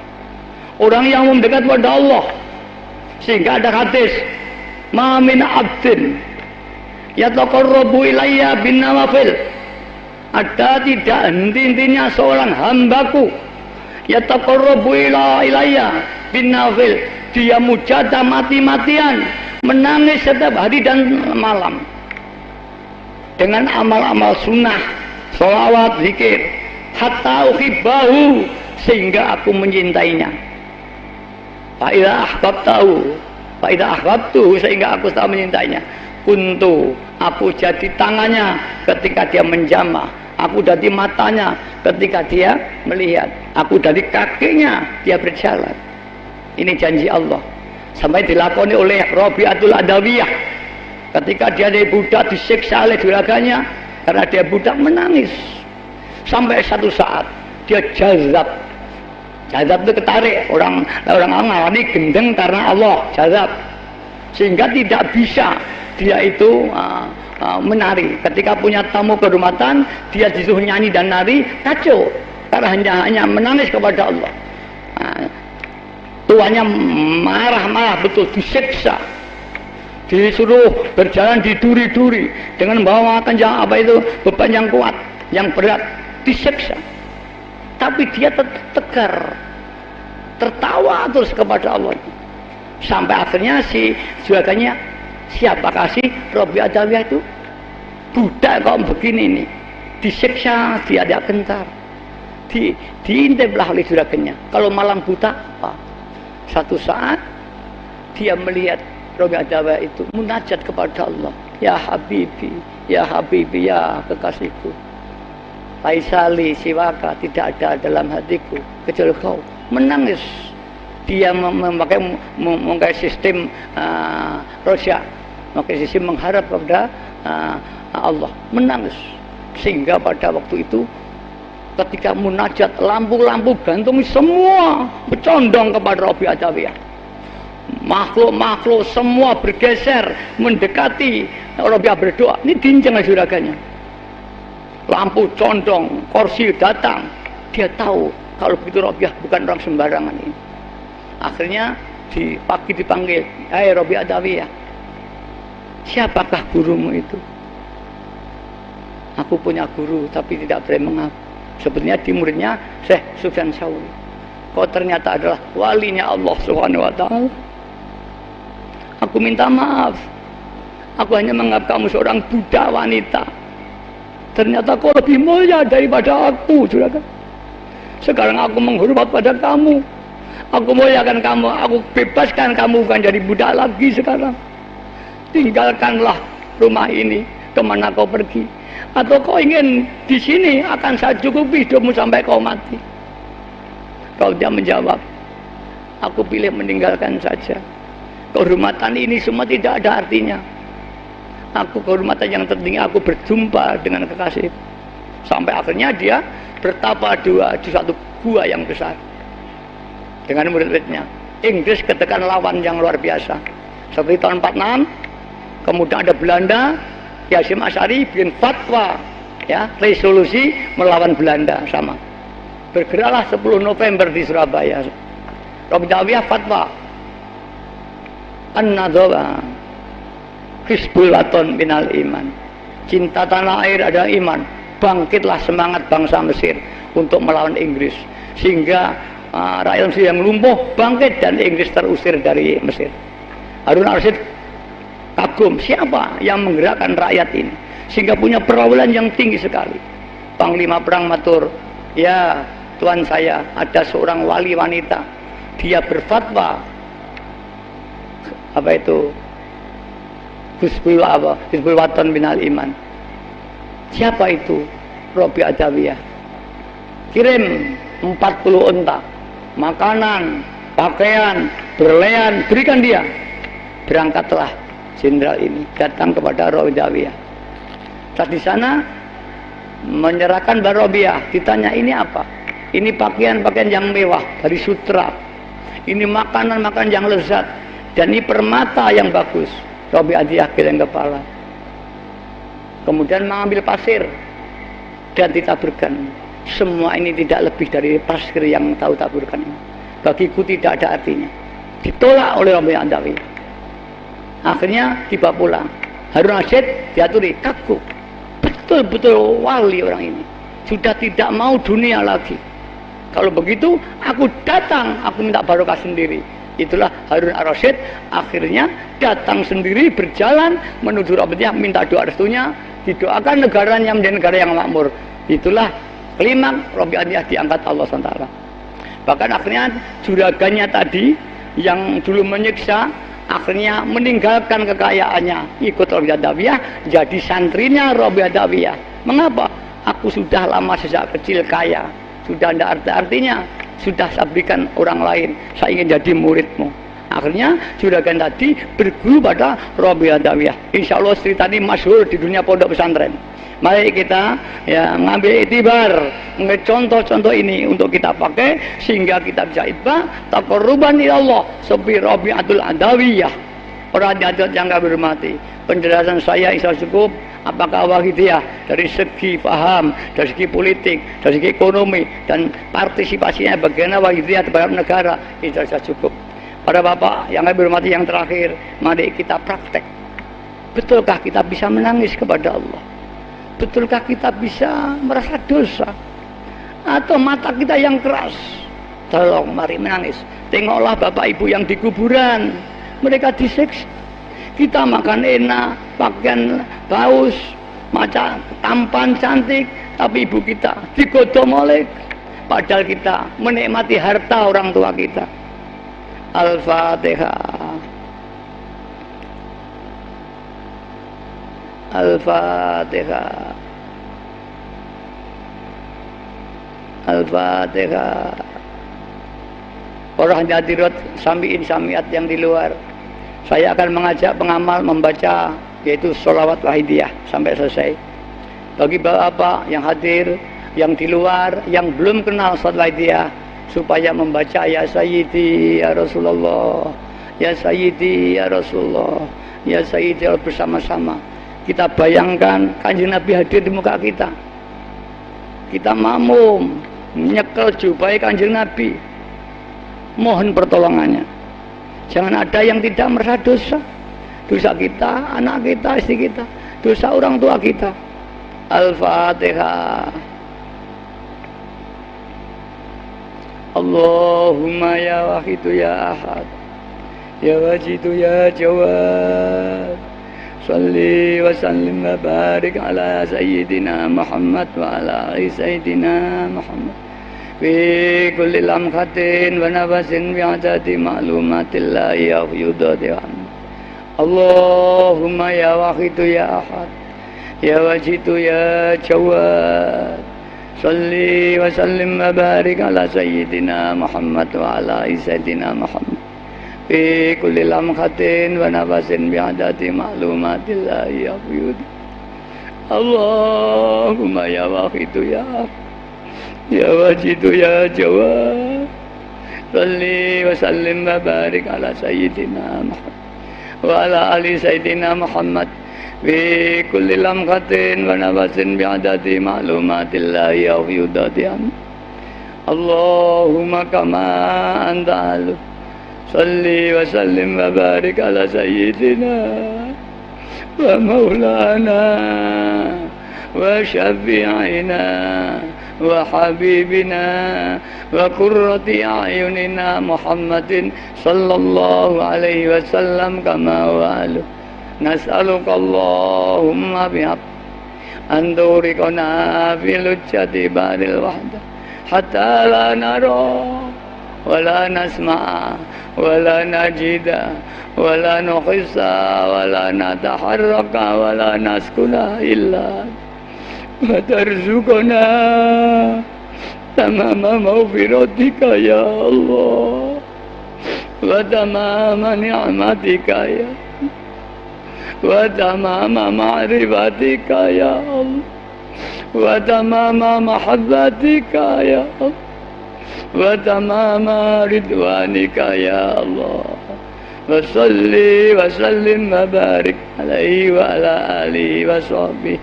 orang yang mendekat kepada Allah. Sehingga ada hadis, ma min abdin yataqarrabu ilayya bin nawafil, ada tidak henti-hentinya seorang hambaku yataqarrabu ilayya bin nawafil, dia mujadah mati-matian, menangis setiap hari dan malam dengan amal-amal sunnah, sholawat, zikir, hatta uhibbahu, sehingga aku mencintainya. Fa'idha ahbabtuhu, sehingga aku telah mencintainya. Kuntu, aku jadi tangannya ketika dia menjamah, aku jadi matanya ketika dia melihat, aku jadi kakinya dia berjalan. Ini janji Allah. Sampai dilakoni oleh Rabi'atul Adawiyah ketika dia dari budak disiksa oleh juraganya karena dia budak, menangis sampai satu saat dia jazab. Jazab itu ketarik, orang ngalami gendeng karena Allah, jazab, sehingga tidak bisa dia itu menari. Ketika punya tamu kehormatan, dia disuruh nyanyi dan nari, kacau karena hanya menangis kepada Allah. Tuannya marah-marah betul, disiksa, disuruh berjalan di duri-duri dengan bawa beban yang kuat, yang berat, disiksa. Tapi dia tetap tegar, tertawa terus kepada Allah. Sampai akhirnya si juraganya, siapakah sih Rabi Adawiyah itu? Budak kok begini nih, disiksa, dia tidak gentar, diintiplah oleh juraganya. Kalau malam buta apa? Satu saat dia melihat Rabi Adawiyah itu munajat kepada Allah, ya Habibi, ya Habibi, ya kekasihku, Laisali siwaka, tidak ada dalam hatiku kecuali kau. Menangis dia, memakai sistem roja, memakai sistem mengharap kepada Allah, menangis. Sehingga pada waktu itu ketika munajat, lampu-lampu gantung semua bercondong kepada Rabi Adawiyah. Makhluk-makhluk semua bergeser mendekati Rabi berdoa. Ini dinceng juraganya. Lampu condong, kursi datang. Dia tahu kalau begitu Rabi'ah bukan orang sembarangan ini. Akhirnya pagi dipanggil, hai Rabi Adawiyah, siapakah gurumu itu? Aku punya guru tapi tidak boleh mengaku. Sebenarnya di muridnya Syekh Sufyan Tsauri. Kau ternyata adalah walinya Allah Subhanahu wa Ta'ala. Aku minta maaf, aku hanya menganggap kamu seorang budak wanita. Ternyata kau lebih mulia daripada aku, juragan. Sekarang aku menghormat pada kamu, aku muliakan kamu, aku bebaskan kamu, bukan jadi budak lagi sekarang. Tinggalkanlah rumah ini, kemana kau pergi, atau kau ingin di sini, akan saya cukupi hidupmu sampai kau mati. Kalau dia menjawab, aku pilih meninggalkan saja. Kehormatan ini semua tidak ada artinya. Aku kehormatan yang tertinggi, aku berjumpa dengan kekasih. Sampai akhirnya dia bertapa di satu gua yang besar dengan murid-muridnya. Inggris ketekan lawan yang luar biasa. Seperti tahun 46, kemudian ada Belanda, Hasyim Asy'ari bikin fatwa, ya, resolusi melawan Belanda sama. Bergeraklah 10 November di Surabaya. Rabi Adawiyah fatwa, an-nadhawa Hizbullaton minal iman. Cinta tanah air adalah iman. Bangkitlah semangat bangsa Mesir untuk melawan Inggris. Sehingga rakyat Mesir yang lumpuh bangkit dan Inggris terusir dari Mesir. Harun al-Rasyid kagum, siapa yang menggerakkan rakyat ini sehingga punya peraulan yang tinggi sekali. Panglima perang matur, ya Tuan saya, ada seorang wali wanita, dia berfatwa Hizbul Watan Minal Iman. Siapa itu? Robi Adawiyah. Kirim 40 unta, makanan, pakaian, berlian, berikan dia. Berangkatlah jenderal ini datang kepada Robi Adawiyah. Saat di sana menyerahkan Barobiah, ditanya ini apa? Ini pakaian-pakaian yang mewah dari sutra. Ini makanan-makanan yang lezat, dan ini permata yang bagus. Robi Adawiyah geleng kepala. Kemudian mengambil pasir dan ditaburkan. Semua ini tidak lebih dari pasir yang tahu taburkan ini. Bagiku tidak ada artinya. Ditolak oleh Robi Adawiyah. Akhirnya tiba pulang. Harun Rasyid diaturi kaku. Betul-betul wali orang ini. Sudah tidak mau dunia lagi. Kalau begitu, aku datang, aku minta barokah sendiri. Itulah Harun Ar-Rasyid akhirnya datang sendiri berjalan menuju Rabbiyah, minta doa restunya, didoakan negaranya menjadi negara yang makmur. Itulah klimaks Rabbiyah diangkat Allah SWT. Bahkan akhirnya juragannya tadi yang dulu menyiksa akhirnya meninggalkan kekayaannya, ikut Robi Adawiyah, jadi santrinya Robi Adawiyah. Mengapa? Aku sudah lama sejak kecil kaya, sudah tidak artinya, sudah saya berikan orang lain, saya ingin jadi muridmu. Akhirnya juragan tadi berguru pada Robi Adawiyah. Insya Allah cerita ini masyhur di dunia pondok pesantren. Mari kita ya mengambil itibar, mengambil contoh-contoh ini untuk kita pakai sehingga kita bisa itba taqarruban ila Allah seperti Rabi'atul Adawiyah. Para hadirat yang kami hormati, penjelasan saya insya Allah cukup. Apakah Wahidiyah dari segi paham, dari segi politik, dari segi ekonomi dan partisipasinya bagaimana Wahidiyah terhadap negara, insya Allah cukup. Para bapak yang kami hormati yang terakhir, mari kita praktek. Betulkah kita bisa menangis kepada Allah? Betulkah kita bisa merasa dosa? Atau mata kita yang keras? Tolong mari menangis. Tengoklah bapak ibu yang di kuburan, mereka disiksa. Kita makan enak, pakaian bagus, macam tampan cantik, tapi ibu kita digodom oleh, padahal kita menikmati harta orang tua kita. Al-Fatihah. Al-Fatihah. Al-Fatihah. Orang hadirat samiin samiat yang di luar, saya akan mengajak pengamal membaca yaitu sholawat Wahidiyah sampai selesai. Bagi bapak yang hadir, yang di luar, yang belum kenal sholawat Wahidiyah, supaya membaca ya Sayyidi ya Rasulullah, ya Sayyidi ya Rasulullah, ya Sayyidi bersama-sama. Kita bayangkan Kanjeng Nabi hadir di muka kita. Kita makmum menyekel jubah Kanjeng Nabi. Mohon pertolongannya. Jangan ada yang tidak merasa dosa. Dosa kita, anak kita, istri kita, dosa orang tua kita. Al-Fatihah. Allahumma ya wahidu ya ahad, ya wajidu ya jawad, salli wa sallim wa barik ala sayyidina Muhammad wa ala ali sayyidina Muhammad fi kulli lamhatin wa nafasin bi adadi ma'lumatillahi ya yudadihan. Allahumma ya wahidu ya ahad, ya wajidu ya jawad, salli wa sallim wa barik ala sayyidina Muhammad wa ala sayyidina Muhammad fi kulli lamhatin wa nafasin bi adadi ma'lumatillahi ya yud. Allahumma ya wahidu ya ya wajidu ya jawad, salli wa sallim wa barik ala sayyidina Muhammad wa ala ali sayyidina Muhammad fi kulli lamhatin wa nafasin bi adadi ma'lumatillahi ya yudadian. Allahumma kama anta alu, salli wa sallim wa barik ala sayyidina wa maulana wa syafi'ina wa habibina wa qurrati a'yunina Muhammadin sallallahu alaihi wasallam kama wa'alu. Nas'aluka Allahumma bihaq an turiqana fi lujjati baril wahda hatta la nara ولا نسمع ولا نجد ولا نحس ولا نتحرك ولا نسكن إلا وترزقنا تمام مغفرتك يا الله وتمام نعمتك يا وتمام معرفتك يا الله وتمام محبتك يا الله وتمام رضوانك يا الله وصلي وسلم وبارك عليه وعلى آله وصحبه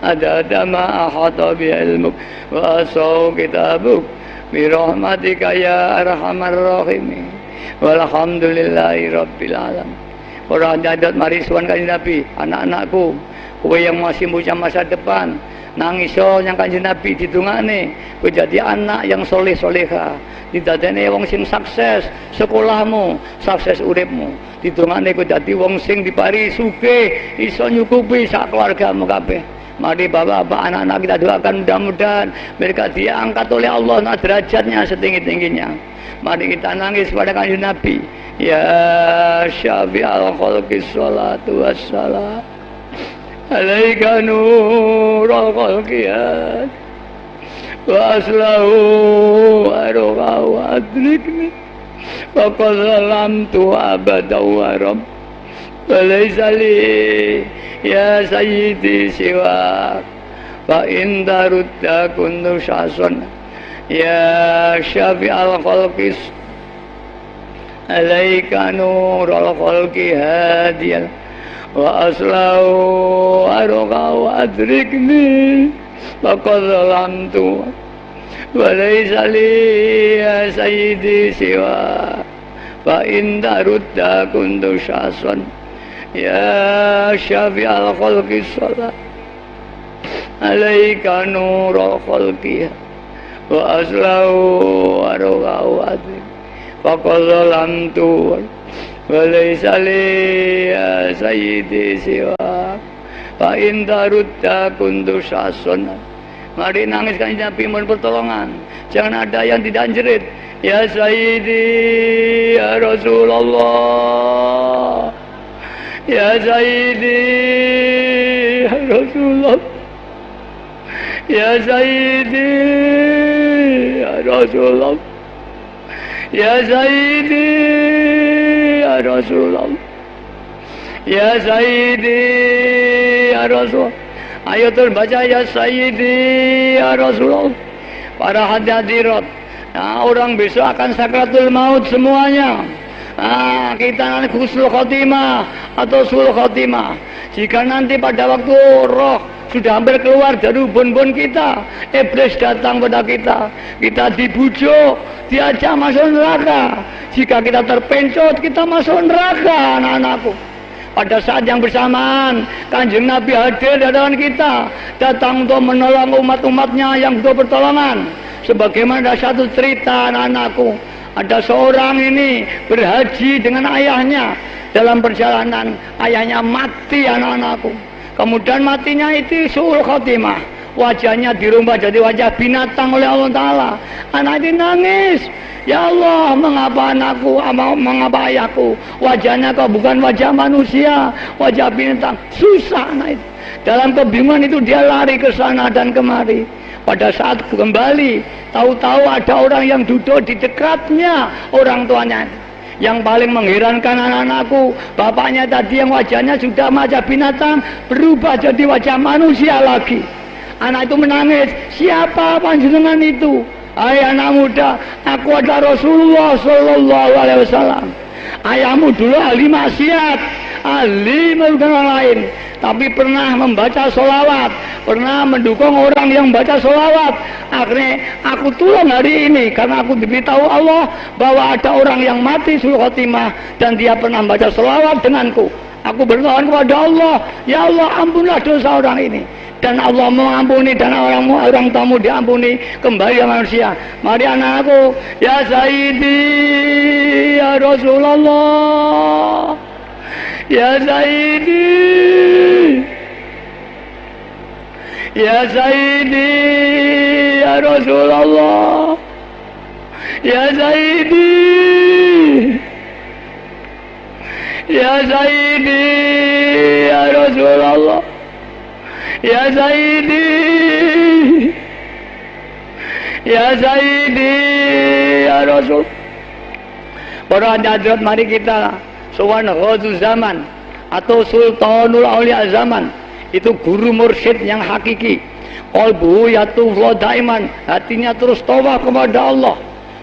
عدد ما أحاط بعلمك وأحصاه كتابك برحمتك يا أرحم الراحمين walhamdulillahi rabbil alamin. Para nyadat mari suwan Kanjeng Nabi, anak-anakku, kowe yang masih bocah masa depan, nangiso yang Kanjeng Nabi didongakne, kowe dadi anak yang soleh soleha, didadekne wong sing sukses sekolahmu, sukses uripmu, didongakne kowe dadi wong sing dipari sugih, iso nyukupi sak keluargamu kabeh. Mari bapak-bapak, anak-anak kita doakan mudah-mudahan mereka diangkat oleh Allah derajatnya setinggi-tingginya. Mari kita nangis pada Kanjeng Nabi. Ya syafi'al khalqi sholatu wassalam alaika nurul khalqiyat wa aslahu aruha wa adrikni wa qazalamtu abada wa rabb wa laysa li ya sayyidi siwa fa in darudda kuntu syason ya syafi'al khalqis alaika nurul khalqi hadiyal wa aslahu aruqa wa adrikni faqad zalamtu wa laysa li ya sayyidi siwa fa in darudda kuntu syason ya syafi'al khalqis salat alaika nurul khalqi wa aslahu aruqa wa adrikni faqad zalamtu wa laysa li ya sayyidi siwa fa in darudda kuntu syason. Mari nangis Kanjeng Nabi mohon pertolongan, jangan ada yang tidak jerit. Ya sayyidi ya Rasulullah, ya sayyidi ya Rasulullah, ya sayyidi ya Rasulullah, ya sayyidi ya Rasulullah, ya sayyidi ya Rasul. Ayo terbaca ya sayyidi ya Rasulullah. Para hadirat, nah, orang besok akan sakratul maut semuanya. Nah, kita nanti husnul khotimah atau sul khotimah. Jika nanti pada waktu roh sudah hampir keluar dari ubun-ubun kita, iblis datang pada kita, kita dibujuk, diajak masuk neraka. Jika kita terpencot, kita masuk neraka, anak-anakku. Pada saat yang bersamaan, Kanjeng Nabi hadir di hadapan kita, datang untuk menolong umat-umatnya yang butuh pertolongan. Sebagaimana ada satu cerita, anak-anakku, ada seorang ini berhaji dengan ayahnya. Dalam perjalanan, ayahnya mati, anak-anakku. Kemudian matinya itu suul khotimah, wajahnya dirubah jadi wajah binatang oleh Allah Ta'ala. Anak ini nangis, ya Allah, mengapa anakku, mengapa ayahku wajahnya kok bukan wajah manusia, wajah binatang. Susah anak itu. Dalam kebingungan itu dia lari ke sana dan kemari. Pada saat kembali, tahu-tahu ada orang yang duduk di dekatnya orang tuanya. Yang paling mengherankan anak-anakku, bapaknya tadi yang wajahnya sudah wajah binatang berubah jadi wajah manusia lagi. Anak itu menangis, siapa panjenengan itu? Hai anak muda, aku adalah Rasulullah Sallallahu Alaihi Wasallam. Ayahmu dulu ahli maksiat, ahli melakukan orang lain, tapi pernah membaca sholawat, pernah mendukung orang yang membaca sholawat. Akhirnya aku tolong hari ini karena aku diberitahu Allah bahwa ada orang yang mati sul khotimah dan dia pernah membaca sholawat denganku. Aku berdoa kepada Allah, ya Allah ampunlah dosa orang ini. Dan Allah mengampuni dan orang tamu diampuni kembali manusia. Mari anakku, ya Sayyidi ya Rasulullah, ya Sayyidi ya Sayyidi ya Rasulullah, Ya Sayyidi, Ya Sayyidi, Ya Rasulullah, Ya Sayyidi, Ya Sayyidi, Ya Rasul. Para hadirat, mari kita sowan Ghauzul Zaman atau Sultanul Aulia Zaman. Itu guru mursyid yang hakiki. Qalbuhu yatufla daiman, hatinya terus tawaf kepada Allah.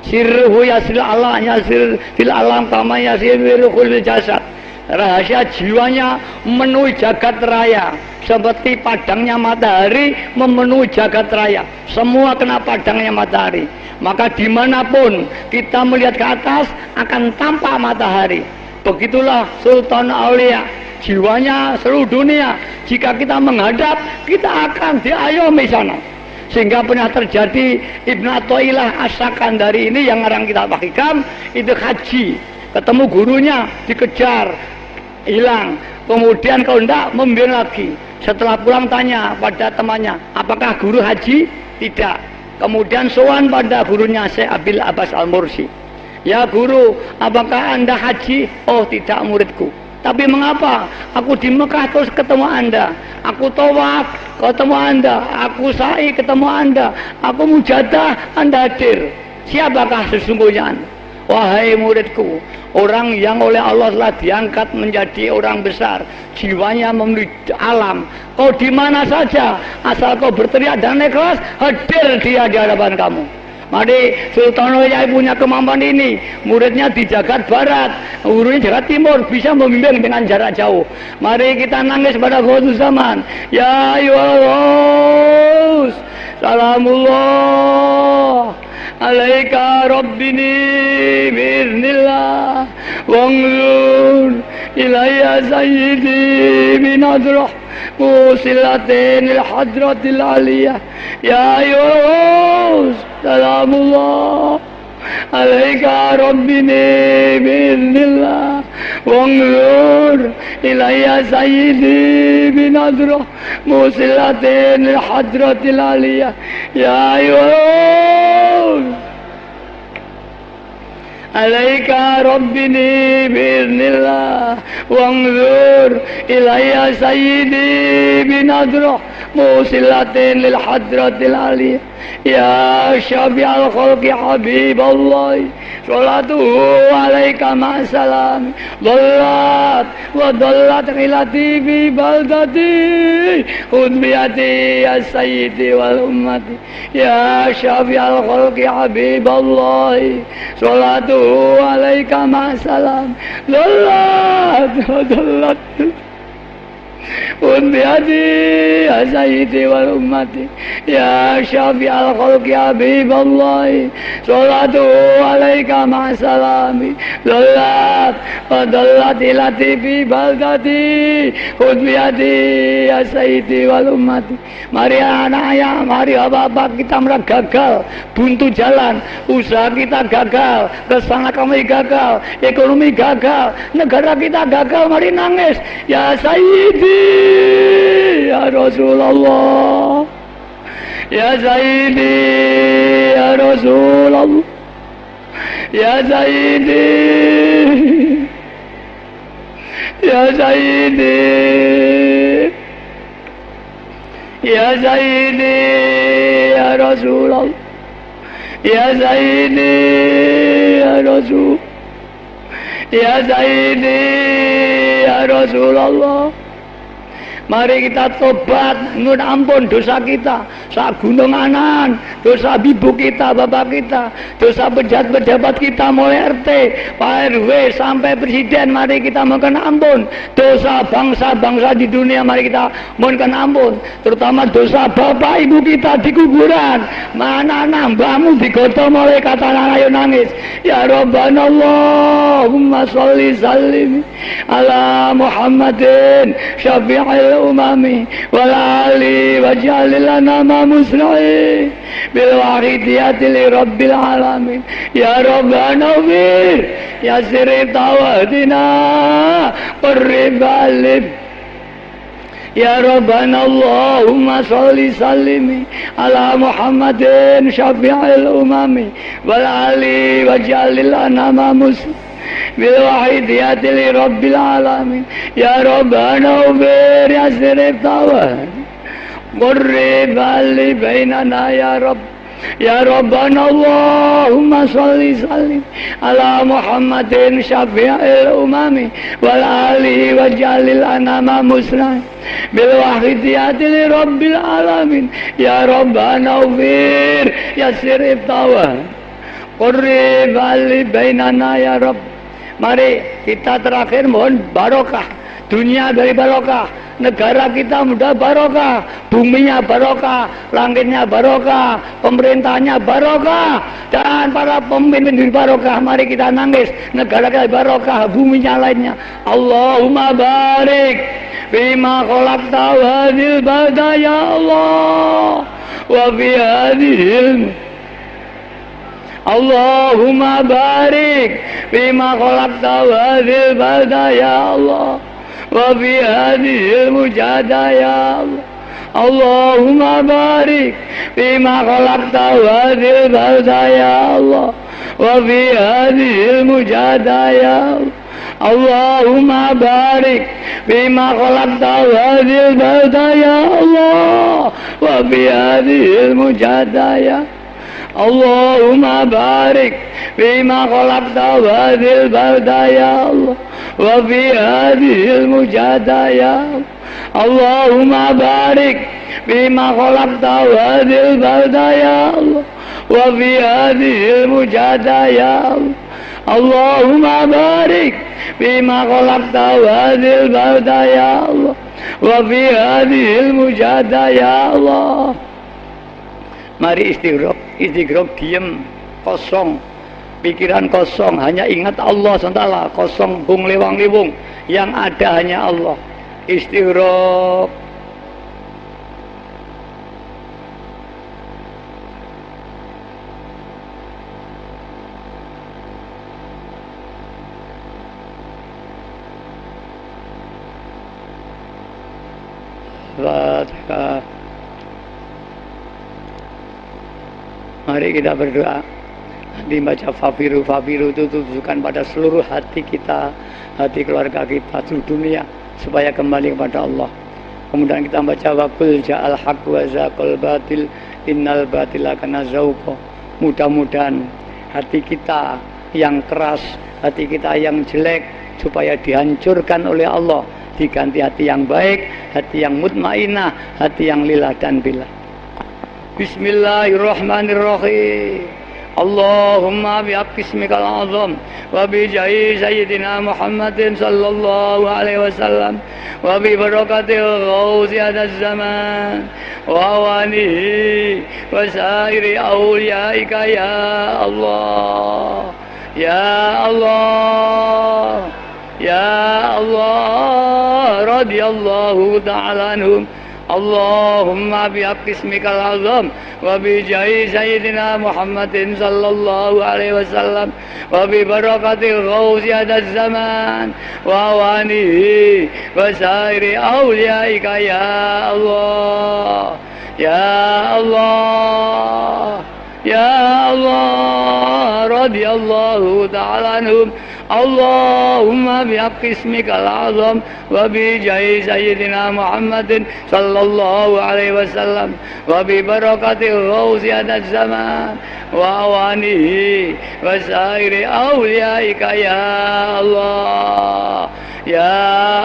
Sirruhu yasir Allah, yasir fil alam kama yasir fil jasad. Rahasia jiwanya memenuhi jagat raya seperti padangnya matahari memenuhi jagat raya. Semua kena padangnya matahari. Maka dimanapun kita melihat ke atas akan tampak matahari. Begitulah Sultan Aulia, jiwanya seluruh dunia. Jika kita menghadap, kita akan diayomi sana. Sehingga pernah terjadi Ibnu Athaillah As-Sakandari ini yang orang kita pakaikan itu haji, ketemu gurunya dikejar, hilang. Kemudian kalau tidak membimbing lagi. Setelah pulang tanya pada temannya, apakah guru haji? Tidak. Kemudian sowan pada gurunya Syekh Abil Abbas Al-Mursi. Ya guru, apakah anda haji? Oh tidak, muridku. Tapi mengapa? Aku di Mekah terus ketemu anda. Aku tawaf ketemu anda. Aku sa'i ketemu anda. Aku mujadah anda hadir. Siapakah sesungguhnya anda? Wahai muridku, orang yang oleh Allah telah diangkat menjadi orang besar, jiwanya memenuhi alam. Kau di mana saja, asal kau berteriak dan ikhlas, hadir dia di hadapan kamu. Mari Sultan Aulia punya kemampuan ini. Muridnya di jagat barat, gurunya jagat timur, bisa membimbing dengan jarak jauh. Mari kita nangis pada Ghauzul Zaman. Ya ayyuhal salamullah alaika rabbini biiznillah wanzur ilayya sayyidi min adrah musilatin al-hadratil aliyah. Ya ayyuhal salamullah alaika rabbini biiznillah wanzur ilayya sayyidi min adrah musilatin al-hadratil aliyah. Ya ayyuhal alaika rabbini biiznillah wanzur ilayya sayyidi bin adrah musilatin lil hadratil aliyah. Ya syafi'al khalqi habiballah salatuhu alaika ma'asalam dhallat wa dhallat ghilati fi baldati khudbiyati ya sayyidi wal ummati. Ya syafi'al khalqi habiballah salatuhu alaika ma'asalam dhallat wa dhallat Unbiyati ya sayyidi wal ummati. Ya syafi'al khalqi habiballah salatu alaika ma'asalami dhallat wa dhallat ilati fi baldati Unbiyati ya sayyidi wal ummati. Mari anak ayah, mari bapak kita merasa gagal, buntu jalan, usaha kita gagal, kesana kami gagal, ekonomi gagal, negara kita gagal, mari nangis. Ya sayyidi ya Rasulullah, ya Sayyidi ya Rasulullah, ya Sayyidi, ya Sayyidi, ya Sayyidi ya Rasulullah, ya Sayyidi ya Rasul, ya Sayyidi ya Rasulullah. Mari kita tobat, nyuwun ampun dosa kita, sak gunung anan, dosa ibu kita, bapak kita, dosa pejabat-pejabat kita mulai RT, Pak RW sampai presiden, mari kita mohon ampun. Dosa bangsa-bangsa di dunia mari kita mohon ampun, terutama dosa bapak ibu kita di kuburan. Mana mbahmu digotong oleh kata ayo nangis. Ya Rabbana Allahumma sholli sallim ala Muhammadin syafi'il umami wal ali waj'al lana ma muslimin bil wahidiyati li rabbil alamin. Ya Rabbana wir ya sirri tawadina qarrib alif Ya Rabbana Allahumma sholli sallimi ala Muhammadin syafi'il umami wal ali waj'alil anama muslim bil wahidiyati li rabbil alamin. Ya Rabbana ubir ya sirif tawad qurrib ali bainana ya Rabb. Ya Rabbana Allahumma sholli sallim ala Muhammadin syafi'il umami wal alihi waj'alil anama muslim bil wahidiyati li rabbil alamin. Ya Rabbana ufir yasir iftawa qurrib ali bainana ya Rabb. Mari kita terakhir mohon barokah, dunia dari barokah, negara kita mudah barokah, buminya barokah, langitnya barokah, pemerintahnya barokah, dan para pemimpin di barokah. Mari kita nangis, negara kita barokah, buminya lainnya. Allahumma barik bima khalaqta hadhil balda ya Allah wa fi hadhil. Allahumma barik bima khalaqta hadhil balda ya Allah wa fi hadhil mujahada ya Allah. Allahumma barik bima khalaqta hadhil balda ya Allah wa fi hadhil mujahada ya Allah. Allahumma barik bima khalaqta hadhil balda ya Allah wa fi hadhil mujahada ya Allahumma barik bima khalaqta hadhil balda ya Allah wa fi hadhil mujahada ya Allahumma barik bima khalaqta hadhil balda ya Allah wa fi hadhil mujahada ya Allahumma barik bima khalaqta hadhil balda ya Allah wa fi hadhil mujahada ya Allah. Mari istighraq, diam, kosong, pikiran kosong, hanya ingat Allah SWT, kosong, bung lewang-lewung, yang ada hanya Allah. Istighraq. Fatihah. Mari kita berdoa. Nanti baca fabiru itu tujukan pada seluruh hati kita, hati keluarga kita, seluruh dunia, supaya kembali kepada Allah. Kemudian kita baca waqul ja'al haq wa zaqal batil innal batila kana zauqa. Mudah-mudahan hati kita yang keras, hati kita yang jelek, supaya dihancurkan oleh Allah, diganti hati yang baik, hati yang mutmainah, hati yang lillah dan billah. Bismillahirrahmanirrahim. Allahumma bihaqqi ismikal azam wa bi jahi sayyidina Muhammadin sallallahu alaihi wasallam wa bi barakatil ghausi hadaz zaman wa awanihi wa sairi awliyaika ya Allah ya Allah ya Allah radiyallahu ta'ala anhum. Allahumma bihaqqi ismikal azam wa bi jahi sayyidina Muhammadin sallallahu alaihi wasallam wa bi barakatil ghausi hadaz zaman wa awanihi wa sairi awliyaika ya Allah ya Allah ya Allah radiyallahu ta'ala anhum. Allahumma bihaqqi ismikal azam wa bi jahi sayyidina Muhammadin sallallahu alaihi wasallam wa bi barakatil ghausi hadaz zaman wa awanihi wa sairi awliyaika ya Allah ya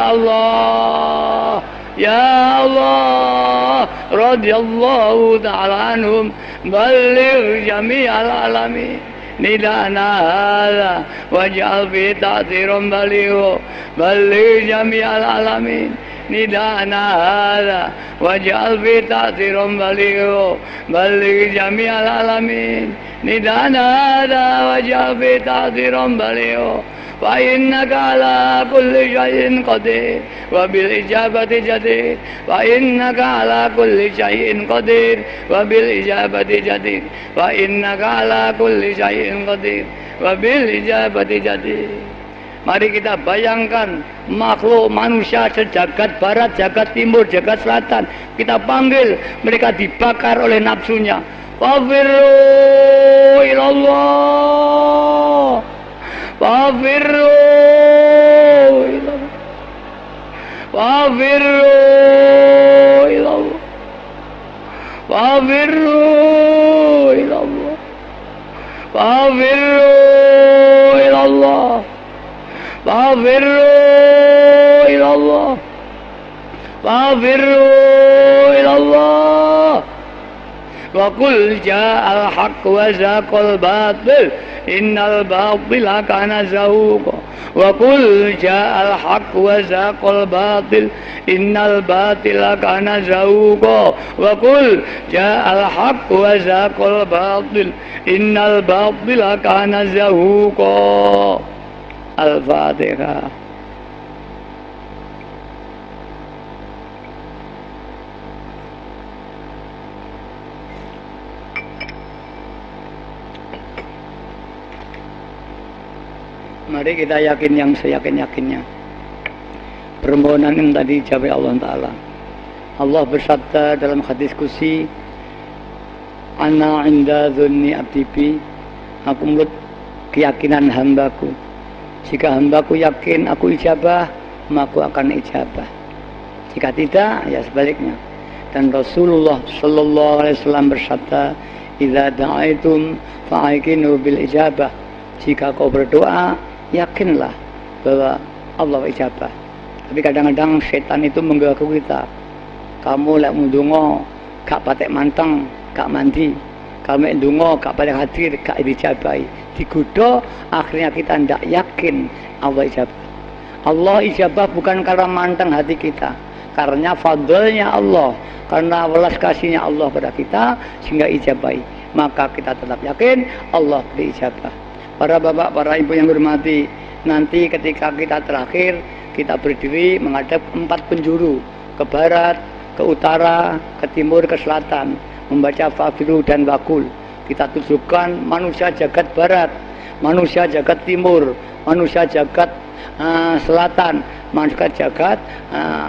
Allah ya Allah radiyallahu ta'ala anhum. Balligh jami'al alamin nidana hadha waj'al fi ta'thiran baligh. Balligh jami'al alamin nidana hadha waj'al fi ta'thiran baligh. Balligh jami'al alamin nidana hadha waj'al fi ta'thiran baligh. Wa innaka ala kulli syai'in qadir wa bil ijabati jadir. Wa innaka ala kulli syai'in qadir wa bil ijabati jadir. Wa innaka ala kulli syai'in qadir wa bil ijabati jadir. Mari kita bayangkan makhluk manusia sejagat barat, jagat timur, jagat selatan. Kita panggil, mereka dibakar oleh nafsunya. Fafirru ilallah. Fafirru ilallah. Fafirru ilallah. Fafirru ilallah. Fafirru ilallah. Fafirru ilallah. Fafirru ilallah. Wa qul ja'al haqq wa zaqal batil innal batila kana zahuqa. Wa qul ja'al haqq wa zaqal batil innal batila kana zahuqa. Wa qul ja'al haqq wa zaqal batil innal batila kana zahuqa. Al-Fatihah. Mari kita yakin yang seyakin-yakinnya. Permohonan yang tadi dijawab Allah Ta'ala. Allah bersabda dalam hadis qudsi, Ana inda dzunni abdi bi, aku menurut keyakinan hambaku. Jika hambaku yakin aku ijabah, maka aku akan ijabah. Jika tidak, ya sebaliknya. Dan Rasulullah sallallahu alaihi wasallam bersabda, "Idza da'aitum fa'aqinu bil ijabah." Jika kau berdoa, yakinlah bahwa Allah ijabah. Tapi kadang-kadang setan itu mengganggu kita. Kamu lek mundungo gak patek manteng, gak mandi. Kalau mek ndonga gak patek hadir, gak dijabahi. Digodha, akhirnya kita ndak yakin Allah ijabah. Allah ijabah bukan karena manteng hati kita, karena fadlnya Allah, karena welas kasihnya Allah pada kita sehingga ijabahi. Maka kita tetap yakin Allah beri ijabah. Para bapak, para ibu yang hormati, nanti ketika kita terakhir, kita berdiri menghadap 4 penjuru, ke barat, ke utara, ke timur, ke selatan, membaca Fafiru dan Wakul. Kita tujukan manusia jagat barat, manusia jagat timur, manusia jagat selatan, manusia jagat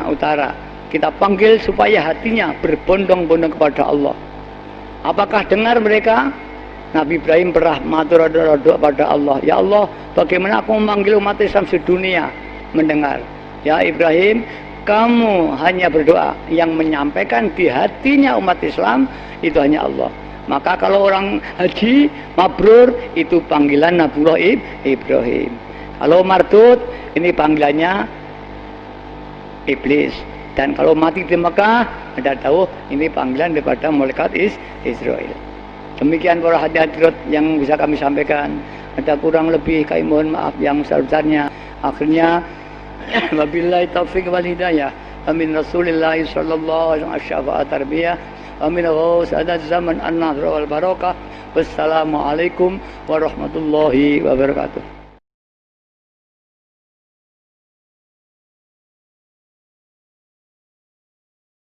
utara. Kita panggil supaya hatinya berbondong-bondong kepada Allah. Apakah dengar mereka? Nabi Ibrahim pernah matur doa pada Allah, ya Allah, bagaimana aku memanggil umat Islam sedunia mendengar? Ya Ibrahim, kamu hanya berdoa, yang menyampaikan di hatinya umat Islam itu hanya Allah. Maka kalau orang haji mabrur, itu panggilan Nabiullah Ibrahim. Kalau mardud, ini panggilannya iblis. Dan kalau mati di Mekah, ada tahu ini panggilan daripada malaikat Israel. Demikian para hadirat yang bisa kami sampaikan. Ada kurang lebih kami mohon maaf yang sebesar-besarnya. Akhirnya wabillahi taufiq wal hidayah. Amin Rasulillah sallallahu alaihi wasallam tarbiyah. Amin ghaus ada zaman an-nahr wal barakah. Wassalamualaikum warahmatullahi wabarakatuh.